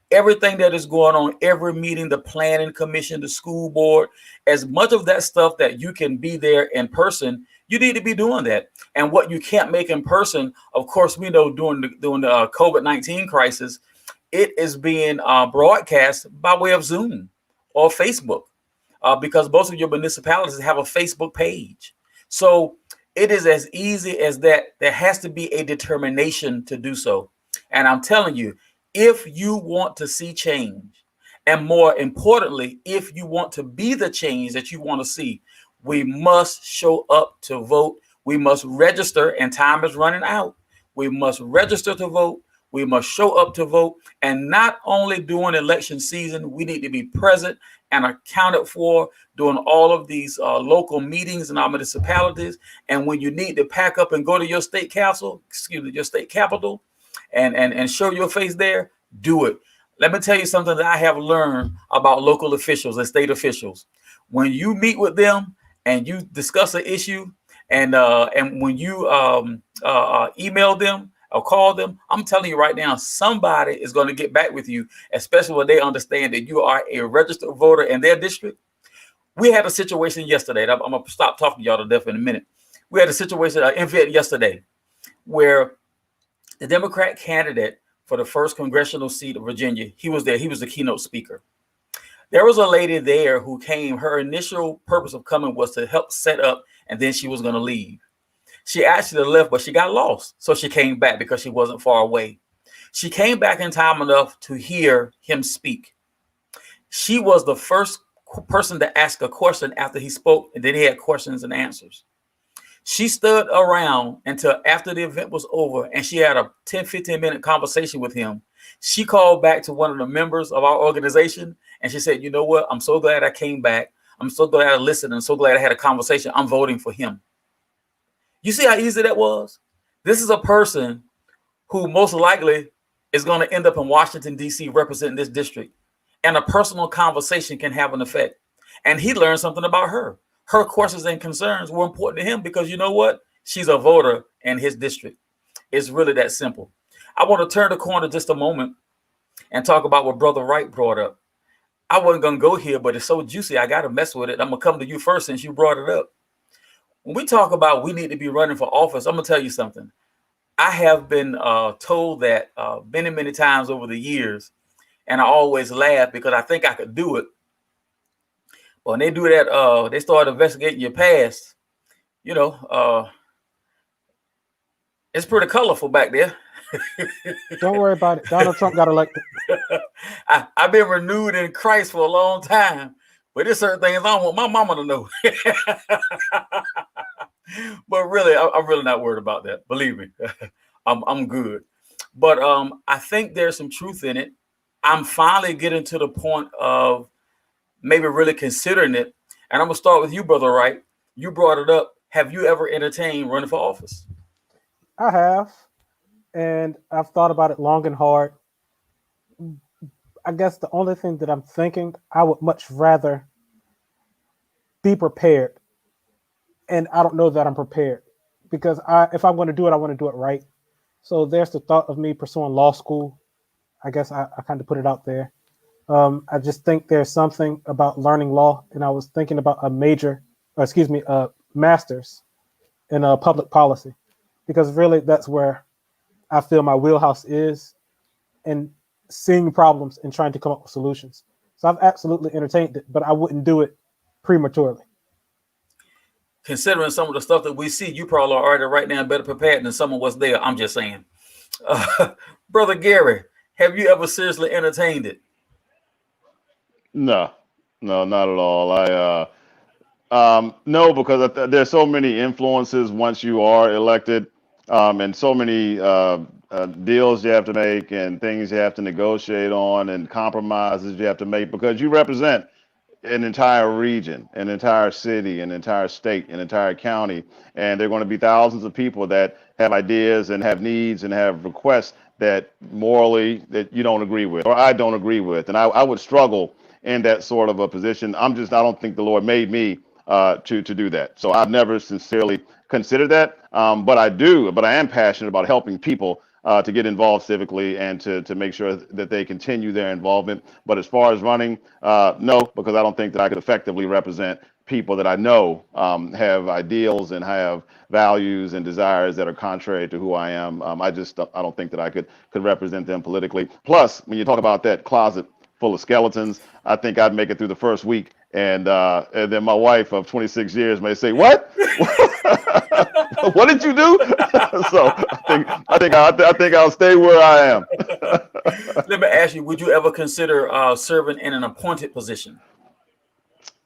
everything that is going on, every meeting, the planning commission, the school board, as much of that stuff that you can be there in person, you need to be doing that. And what you can't make in person, of course, we know during the COVID-19 crisis, it is being broadcast by way of Zoom or Facebook, because most of your municipalities have a Facebook page. So it is as easy as that. There has to be a determination to do so. And I'm telling you, if you want to see change, and more importantly, if you want to be the change that you want to see, we must show up to vote. We must register, and time is running out. We must register to vote. We must show up to vote. And not only during election season, we need to be present and accounted for during all of these local meetings in our municipalities. And when you need to pack up and go to your state council, your state capital, and show your face there, do it. Let me tell you something that I have learned about local officials and state officials. When you meet with them and you discuss an issue, and when you email them or call them, I'm telling you right now, somebody is going to get back with you, especially when they understand that you are a registered voter in their district. We had a situation yesterday. I'm going to stop talking to y'all to death in a minute. We had a situation, an event yesterday, where the Democrat candidate for the first congressional seat of Virginia, he was there. He was the keynote speaker. There was a lady there who came. Her initial purpose of coming was to help set up, and then she was going to leave. She actually left, but she got lost. So she came back because she wasn't far away. She came back in time enough to hear him speak. She was the first person to ask a question after he spoke, and then he had questions and answers. She stood around until after the event was over, and she had a 10-15 minute conversation with him. She called back to one of the members of our organization, and she said, you know what? I'm so glad I came back. I'm so glad I listened. I'm so glad I had a conversation. I'm voting for him. You see how easy that was? This is a person who most likely is going to end up in Washington, D.C. representing this district. And a personal conversation can have an effect. And he learned something about her. Her questions and concerns were important to him because you know what? She's a voter in his district. It's really that simple. I want to turn the corner just a moment and talk about what Brother Wright brought up. I wasn't going to go here, but it's so juicy. I got to mess with it. I'm going to come to you first since you brought it up. When we talk about we need to be running for office, I'm going to tell you something. I have been told that many, many times over the years, and I always laugh because I think I could do it. But when they do that, they start investigating your past, you know, it's pretty colorful back there. Don't worry about it. Donald Trump got elected. I've been renewed in Christ for a long time, but there's certain things I don't want my mama to know. But really, I'm really not worried about that. Believe me, I'm good. But I think there's some truth in it. I'm finally getting to the point of maybe really considering it. And I'm gonna start with you, Brother Wright. You brought it up. Have you ever entertained running for office? I have, and I've thought about it long and hard. I guess the only thing that I'm thinking, I would much rather be prepared. And I don't know that I'm prepared because if I'm going to do it, I want to do it right. So there's the thought of me pursuing law school. I guess I kind of put it out there. I just think there's something about learning law. And I was thinking about a master's in public policy, because really that's where I feel my wheelhouse is, and seeing problems and trying to come up with solutions. So I've absolutely entertained it, but I wouldn't do it prematurely. Considering some of the stuff that we see, you probably are already right now better prepared than some of what's there. I'm just saying. Brother Gary, have you ever seriously entertained it? No, not at all. No, because there's so many influences once you are elected, and so many deals you have to make and things you have to negotiate on and compromises you have to make because you represent an entire region, an entire city, an entire state, an entire county, and there are going to be thousands of people that have ideas and have needs and have requests that morally that you don't agree with or I don't agree with, and I would struggle in that sort of a position. I don't think the Lord made me to do that. So I've never sincerely considered that, but I am passionate about helping people to get involved civically and to make sure that they continue their involvement. But as far as running, no, because I don't think that I could effectively represent people that I know have ideals and have values and desires that are contrary to who I am. I don't think that I could represent them politically. Plus, when you talk about that closet full of skeletons, I think I'd make it through the first week And then my wife of 26 years may say, "What? What did you do?" So I think I'll stay where I am. Let me ask you: would you ever consider serving in an appointed position?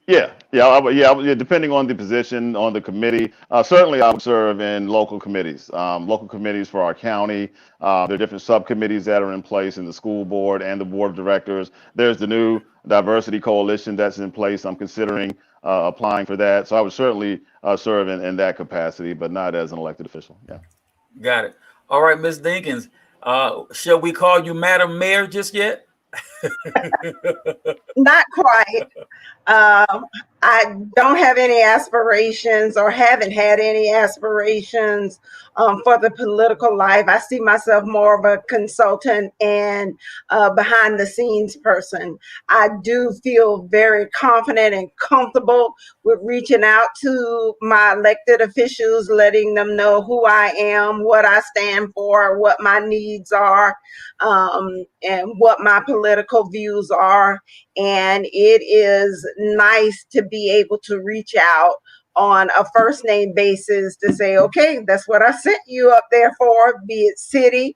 Yeah. Depending on the position on the committee, certainly I would serve in local committees for our county. There are different subcommittees that are in place in the school board and the board of directors. There's the new diversity coalition that's in place. I'm considering applying for that. So I would certainly serve in that capacity, but not as an elected official. Yeah. Got it. All right, Ms. Dinkins. Shall we call you Madam Mayor just yet? Not quite. Um, I don't have any aspirations or haven't had any aspirations for the political life. I see myself more of a consultant and behind the scenes person. I do feel very confident and comfortable with reaching out to my elected officials, letting them know who I am, what I stand for, what my needs are, and what my political views are. And it is nice to be able to reach out on a first name basis to say, okay, that's what I sent you up there for, be it city,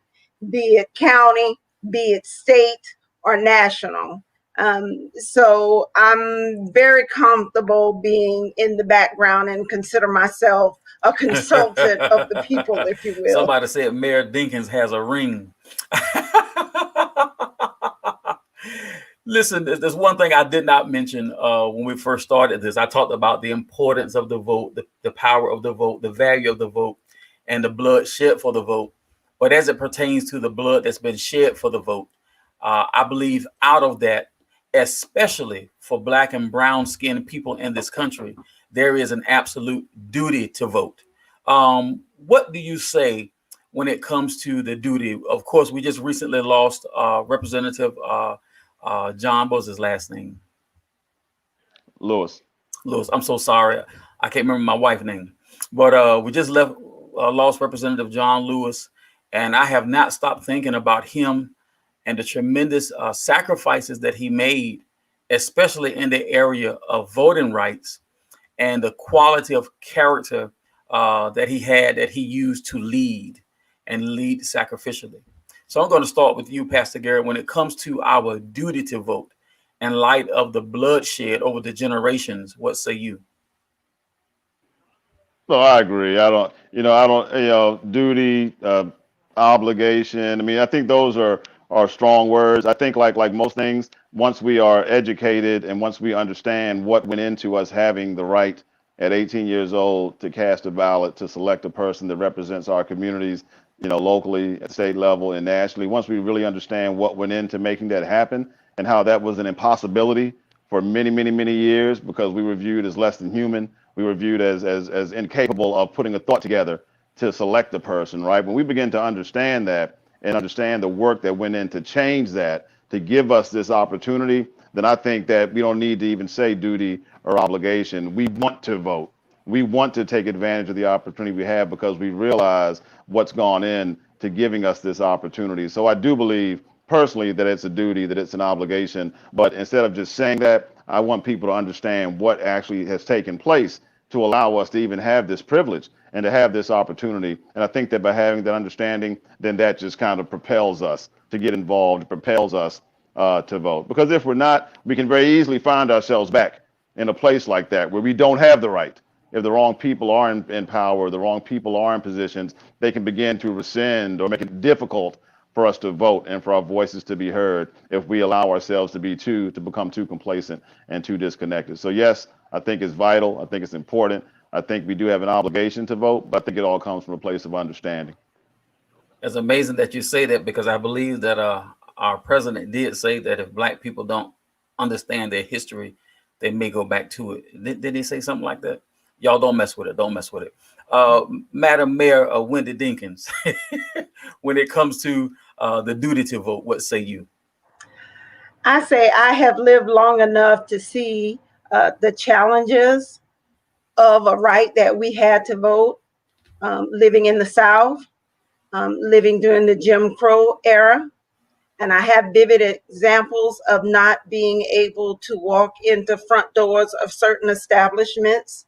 be it county, be it state or national. So I'm very comfortable being in the background and consider myself a consultant of the people, if you will. Somebody said Mayor Dinkins has a ring. Listen, there's one thing I did not mention when we first started this. I talked about the importance of the vote, the power of the vote, the value of the vote, and the blood shed for the vote. But as it pertains to the blood that's been shed for the vote, I believe out of that, especially for Black and brown skinned people in this country, there is an absolute duty to vote. What do you say when it comes to the duty? Of course, we just recently lost Representative John, what was his last name? Lewis. Lewis. I'm so sorry. I can't remember my wife's name. But we just lost Representative John Lewis. And I have not stopped thinking about him and the tremendous sacrifices that he made, especially in the area of voting rights and the quality of character that he had, that he used to lead and lead sacrificially. So I'm going to start with you, Pastor Garrett. When it comes to our duty to vote in light of the bloodshed over the generations, what say you? No, I agree. Duty, obligation. I mean, I think those are strong words. I think like most things, once we are educated and once we understand what went into us having the right at 18 years old to cast a ballot to select a person that represents our communities, locally, at state level, and nationally, once we really understand what went into making that happen and how that was an impossibility for many, many, many years because we were viewed as less than human. We were viewed as incapable of putting a thought together to select a person, right? When we begin to understand that and understand the work that went in to change that, to give us this opportunity, then I think that we don't need to even say duty or obligation. We want to vote. We want to take advantage of the opportunity we have because we realize what's gone in to giving us this opportunity. So I do believe personally that it's a duty, that it's an obligation. But instead of just saying that, I want people to understand what actually has taken place to allow us to even have this privilege and to have this opportunity. And I think that by having that understanding, then that just kind of propels us to get involved, propels us to vote. Because if we're not, we can very easily find ourselves back in a place like that where we don't have the right. If the wrong people are in power, the wrong people are in positions, they can begin to rescind or make it difficult for us to vote and for our voices to be heard if we allow ourselves to become too complacent and too disconnected. So yes, I think it's vital. I think it's important. I think we do have an obligation to vote, but I think it all comes from a place of understanding. It's amazing that you say that because I believe that our president did say that if Black people don't understand their history, they may go back to it. Did he say something like that? Y'all don't mess with it. Don't mess with it. Madam Mayor Wendy Dinkins, when it comes to the duty to vote, what say you? I say I have lived long enough to see the challenges of a right that we had to vote, living in the South, living during the Jim Crow era. And I have vivid examples of not being able to walk into front doors of certain establishments,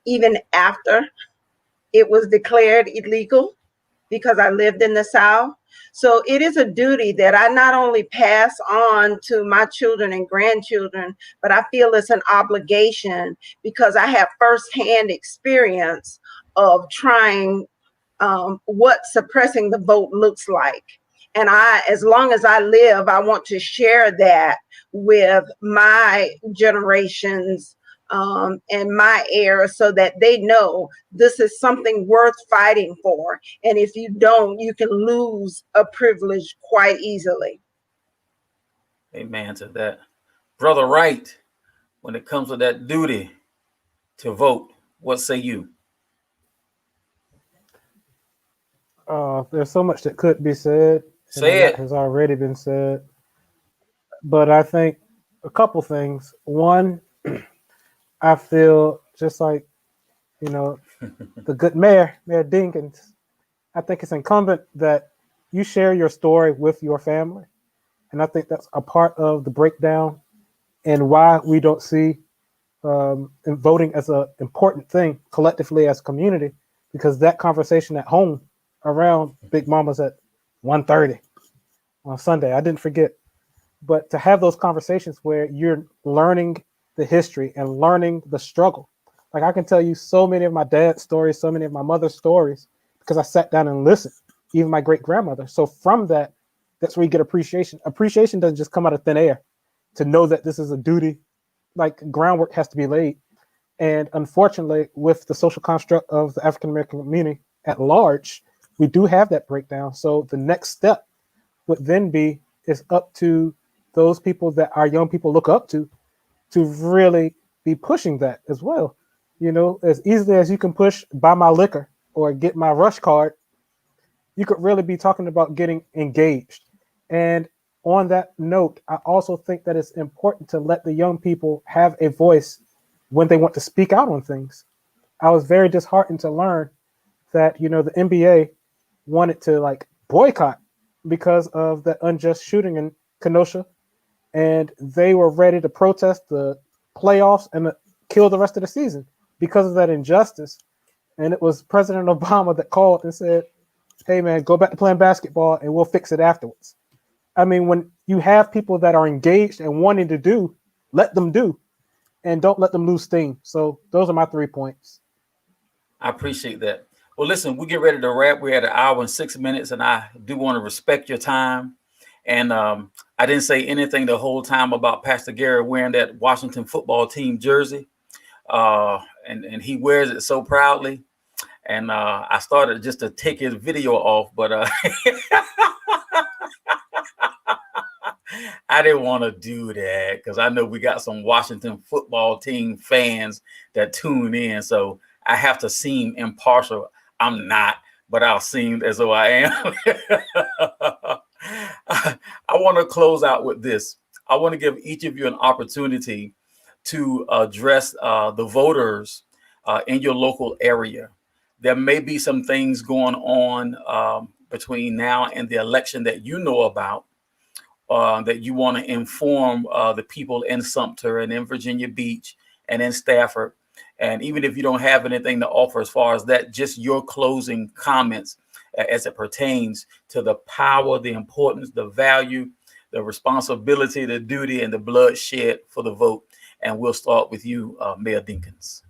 even after it was declared illegal, because I lived in the South. So it is a duty that I not only pass on to my children and grandchildren, but I feel it's an obligation because I have firsthand experience of trying what suppressing the vote looks like. And as long as I live, I want to share that with my generations and my heirs so that they know this is something worth fighting for. And if you don't, you can lose a privilege quite easily. Amen to that. Brother Wright, when it comes to that duty to vote, what say you? There's so much that could be said, and a Say lot it. has already been said. But I think a couple things. One, I feel just like, the good Mayor Dinkins, I think it's incumbent that you share your story with your family. And I think that's a part of the breakdown and why we don't see voting as an important thing collectively as a community, because that conversation at home around Big Mama's at 1:30 on Sunday, I didn't forget. But to have those conversations where you're learning the history and learning the struggle. Like I can tell you so many of my dad's stories, so many of my mother's stories, because I sat down and listened, even my great grandmother. So from that, that's where you get appreciation. Appreciation doesn't just come out of thin air. To know that this is a duty, like groundwork has to be laid. And unfortunately, with the social construct of the African American community at large, we do have that breakdown. So the next step would then be is up to those people that our young people look up to really be pushing that as well. As easily as you can push buy my liquor or get my rush card, you could really be talking about getting engaged. And on that note, I also think that it's important to let the young people have a voice when they want to speak out on things. I was very disheartened to learn that, the NBA wanted to like boycott because of the unjust shooting in Kenosha, and they were ready to protest the playoffs and kill the rest of the season because of that injustice. And it was President Obama that called and said, "Hey man, go back to playing basketball and we'll fix it afterwards." I mean, when you have people that are engaged and wanting to do, let them do, and don't let them lose steam. So those are my 3 points. I appreciate that. Well, listen, we get ready to wrap. We're at 1 hour and 6 minutes, and I do want to respect your time. And I didn't say anything the whole time about Pastor Gary wearing that Washington football team jersey. And he wears it so proudly. And I started just to take his video off, but I didn't want to do that because I know we got some Washington football team fans that tune in. So I have to seem impartial. I'm not, but I'll seem as though I am. I want to close out with this. I want to give each of you an opportunity to address the voters in your local area. There may be some things going on between now and the election that you know about, that you want to inform the people in Sumter and in Virginia Beach and in Stafford. And even if you don't have anything to offer as far as that, just your closing comments as it pertains to the power, the importance, the value, the responsibility, the duty, and the bloodshed for the vote. And we'll start with you, Mayor Dinkins.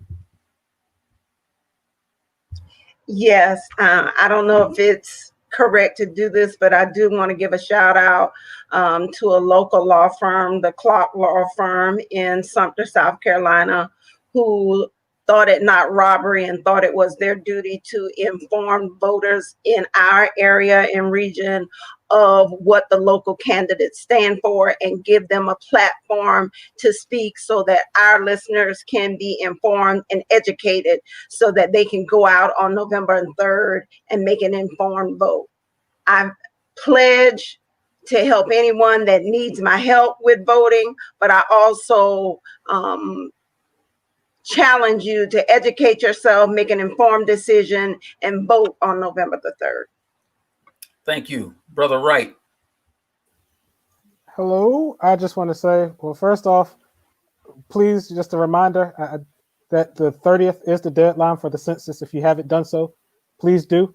Yes, I don't know if it's correct to do this, but I do want to give a shout out to a local law firm, the Clark Law Firm in Sumter, South Carolina, who thought it not robbery and thought it was their duty to inform voters in our area and region of what the local candidates stand for and give them a platform to speak so that our listeners can be informed and educated so that they can go out on November 3rd and make an informed vote. I pledge to help anyone that needs my help with voting, but I also challenge you to educate yourself, make an informed decision, and vote on November 3rd. Thank you, Brother Wright. Hello. I just want to say, well, first off, please, just a reminder that the 30th is the deadline for the census. If you haven't done so, please do.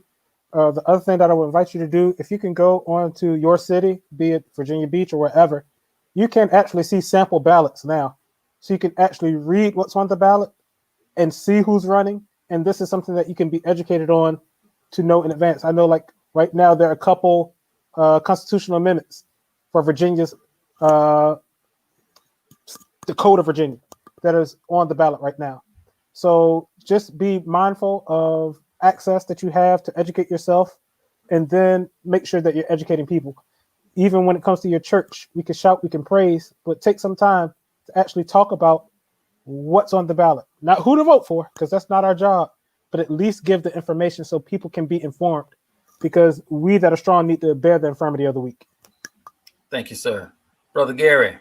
The other thing that I would invite you to do, if you can go on to your city, be it Virginia Beach or wherever, you can actually see sample ballots now. So you can actually read what's on the ballot and see who's running. And this is something that you can be educated on to know in advance. I know, like right now, there are a couple constitutional amendments for Virginia's the code of Virginia that is on the ballot right now. So just be mindful of access that you have to educate yourself, and then make sure that you're educating people. Even when it comes to your church, we can shout, we can praise, but take some time to actually talk about what's on the ballot. Not who to vote for, because that's not our job, but at least give the information so people can be informed, because we that are strong need to bear the infirmity of the weak. Thank you, sir. Brother Gary.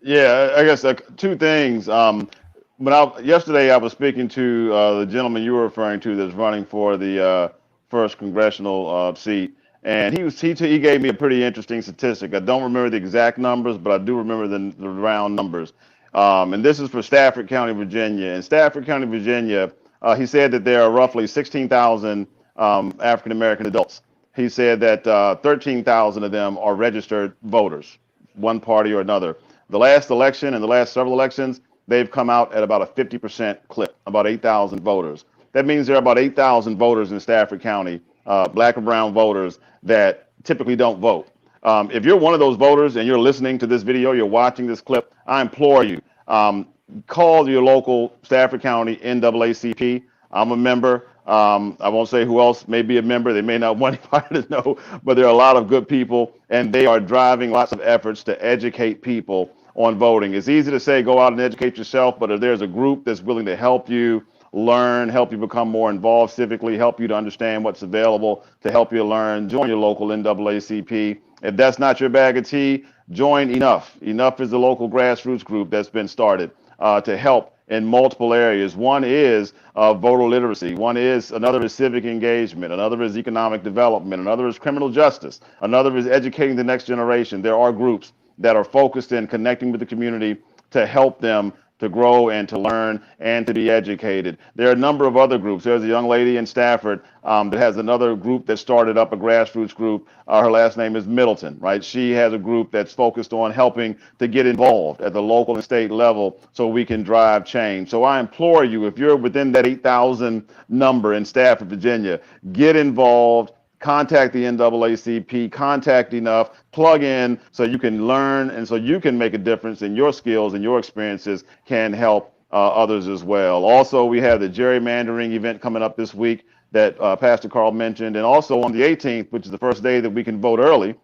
Yeah, I guess two things. Yesterday I was speaking to the gentleman you were referring to that's running for the first congressional seat, and he gave me a pretty interesting statistic. I don't remember the exact numbers, but I do remember the round numbers. And this is for Stafford County, Virginia. In Stafford County, Virginia, he said that there are roughly 16,000 African American adults. He said that 13,000 of them are registered voters, one party or another. The last election and the last several elections, they've come out at about a 50% clip, about 8,000 voters. That means there are about 8,000 voters in Stafford County, black and brown voters that typically don't vote. If you're one of those voters and you're listening to this video, you're watching this clip, I implore you, call your local Stafford County NAACP. I'm a member. I won't say who else may be a member. They may not want anybody to know, but there are a lot of good people, and they are driving lots of efforts to educate people on voting. It's easy to say go out and educate yourself, but if there's a group that's willing to help you learn, help you become more involved civically, help you to understand what's available to help you learn, join your local NAACP. If that's not your bag of tea, join Enough. Enough is a local grassroots group that's been started to help in multiple areas. One is voter literacy. Another is civic engagement. Another is economic development. Another is criminal justice. Another is educating the next generation. There are groups that are focused in connecting with the community to help them to grow and to learn and to be educated. There are a number of other groups. There's a young lady in Stafford that has another group that started up, a grassroots group. Her last name is Middleton, right? She has a group that's focused on helping to get involved at the local and state level so we can drive change. So I implore you, if you're within that 8,000 number in Stafford, Virginia, get involved. Contact the NAACP, contact Enough, plug in so you can learn and so you can make a difference, and your skills and your experiences can help others as well. Also, we have the gerrymandering event coming up this week that Pastor Carl mentioned, and also on the 18th, which is the first day that we can vote early,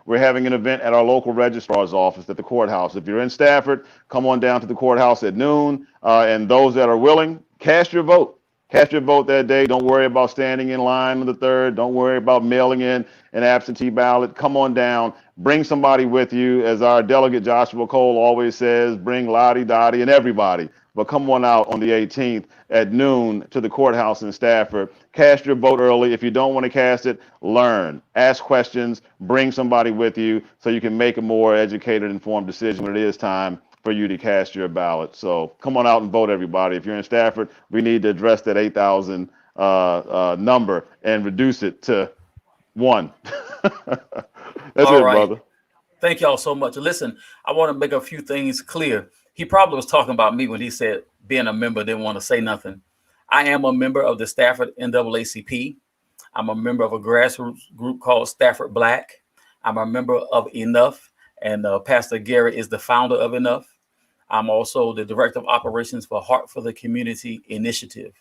we're having an event at our local registrar's office at the courthouse. If you're in Stafford, come on down to the courthouse at noon, and those that are willing, cast your vote. Cast your vote that day. Don't worry about standing in line on the 3rd. Don't worry about mailing in an absentee ballot. Come on down. Bring somebody with you. As our delegate Joshua Cole always says, bring Lottie, Dottie, and everybody. But come on out on the 18th at noon to the courthouse in Stafford. Cast your vote early. If you don't want to cast it, learn. Ask questions. Bring somebody with you so you can make a more educated, informed decision when it is time for you to cast your ballot. So come on out and vote, everybody. If you're in Stafford, we need to address that 8,000 number and reduce it to 1. That's All it, right. brother. Thank y'all so much. Listen, I want to make a few things clear. He probably was talking about me when he said being a member, didn't want to say nothing. I am a member of the Stafford NAACP. I'm a member of a grassroots group called Stafford Black. I'm a member of Enough, and Pastor Gary is the founder of Enough. I'm also the director of operations for Heart for the Community Initiative.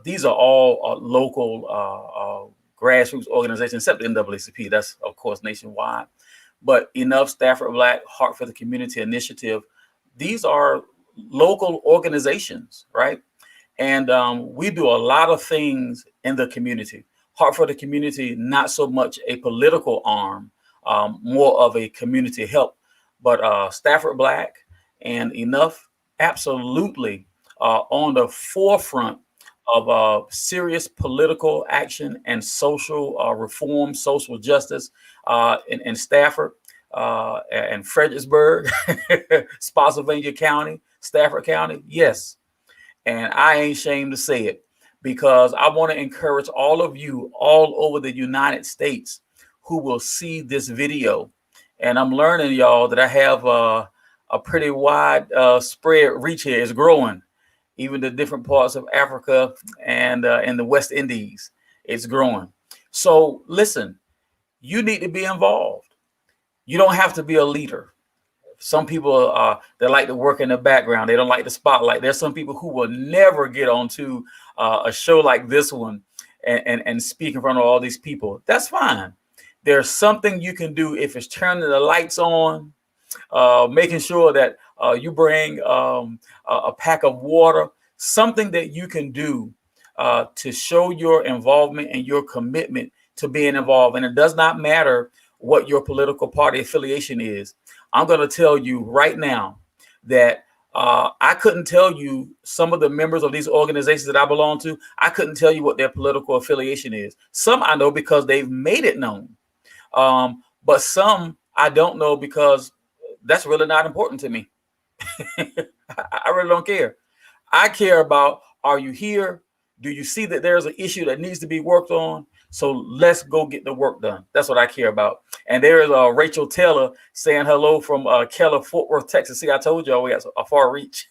These are all local grassroots organizations, except the NAACP. That's, of course, nationwide. But Enough, Stafford Black, Heart for the Community Initiative, these are local organizations, right? And we do a lot of things in the community. Heart for the Community, not so much a political arm, more of a community help. But Stafford Black and Enough absolutely on the forefront of serious political action and social reform, social justice in Stafford and Fredericksburg, Spotsylvania County, Stafford County. Yes. And I ain't ashamed to say it, because I want to encourage all of you all over the United States who will see this video. And I'm learning, y'all, that I have a pretty wide spread reach here. It's growing. Even the different parts of Africa and in the West Indies, it's growing. So listen, you need to be involved. You don't have to be a leader. Some people they like to work in the background. They don't like the spotlight. There's some people who will never get onto a show like this one and speak in front of all these people. That's fine. There's something you can do if it's turning the lights on, making sure that you bring a pack of water, something that you can do to show your involvement and your commitment to being involved. And it does not matter what your political party affiliation is. I'm going to tell you right now that I couldn't tell you some of the members of these organizations that I belong to. I couldn't tell you what their political affiliation is. Some I know because they've made it known. But some I don't know because that's really not important to me. I really don't care. I care about, are you here? Do you see that there's an issue that needs to be worked on? So let's go get the work done. That's what I care about. And there is Rachel Taylor saying hello from Keller, Fort Worth, Texas. See, I told y'all we got a far reach.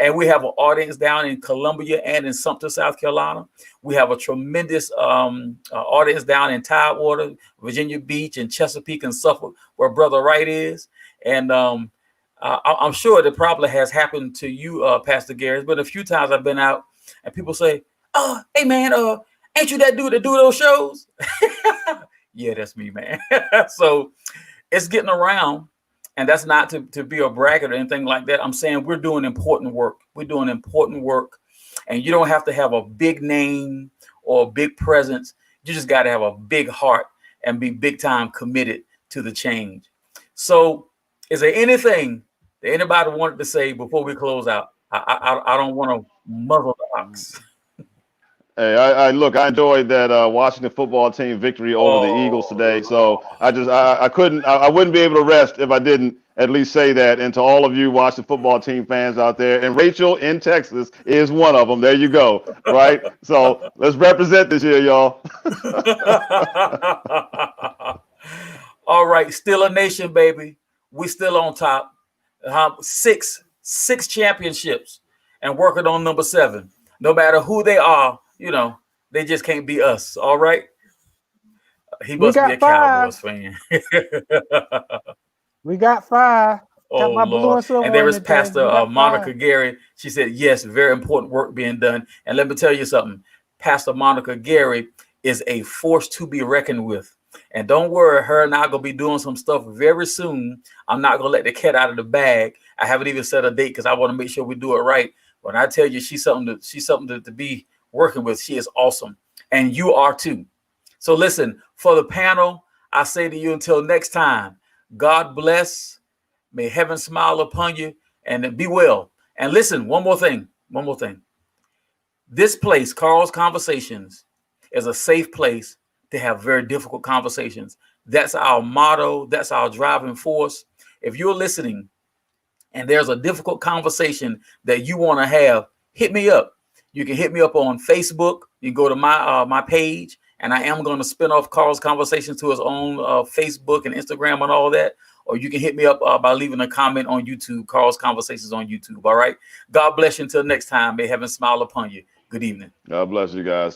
And we have an audience down in Columbia and in Sumter, South Carolina. We have a tremendous audience down in Tidewater, Virginia Beach, and Chesapeake and Suffolk, where Brother Wright is. And I'm sure that probably has happened to you, Pastor Gary. But a few times I've been out and people say, "Oh, hey man, ain't you that dude that do those shows?" Yeah, that's me, man. So it's getting around, and that's not to be a braggart or anything like that. I'm saying we're doing important work. We're doing important work, and you don't have to have a big name or a big presence. You just got to have a big heart and be big time committed to the change. So is there anything that anybody wanted to say before we close out? I don't want to muzzle the ox. Hey, I look, I enjoyed that Washington football team victory over the Eagles today. So I couldn't, I wouldn't be able to rest if I didn't at least say that. And to all of you Washington football team fans out there, and Rachel in Texas is one of them. There you go. Right. So let's represent this year, y'all. All right. Still a nation, baby. We still on top. Six championships and working on number 7. No matter who they are, you know, they just can't be us. All right. He must be a Cowboys fan. We got 5. Oh, got my Lord. blue and silver. And there is Pastor Monica Gary. She said, yes, very important work being done. And let me tell you something. Pastor Monica Gary is a force to be reckoned with. And don't worry, her and I are going to be doing some stuff very soon. I'm not going to let the cat out of the bag. I haven't even set a date because I want to make sure we do it right. When I tell you she's something to be working with, she is awesome. And you are too. So listen, for the panel, I say to you until next time, God bless. May heaven smile upon you and be well. And listen, one more thing. This place, Carl's Conversations, is a safe place to have very difficult conversations. That's our motto. That's our driving force. If you're listening and there's a difficult conversation that you want to have, hit me up. You can hit me up on Facebook. You can go to my page, and I am going to spin off Carl's Conversations to his own Facebook and Instagram and all that. Or you can hit me up by leaving a comment on YouTube, Carl's Conversations on YouTube. All right. God bless you until next time. May heaven smile upon you. Good evening. God bless you guys.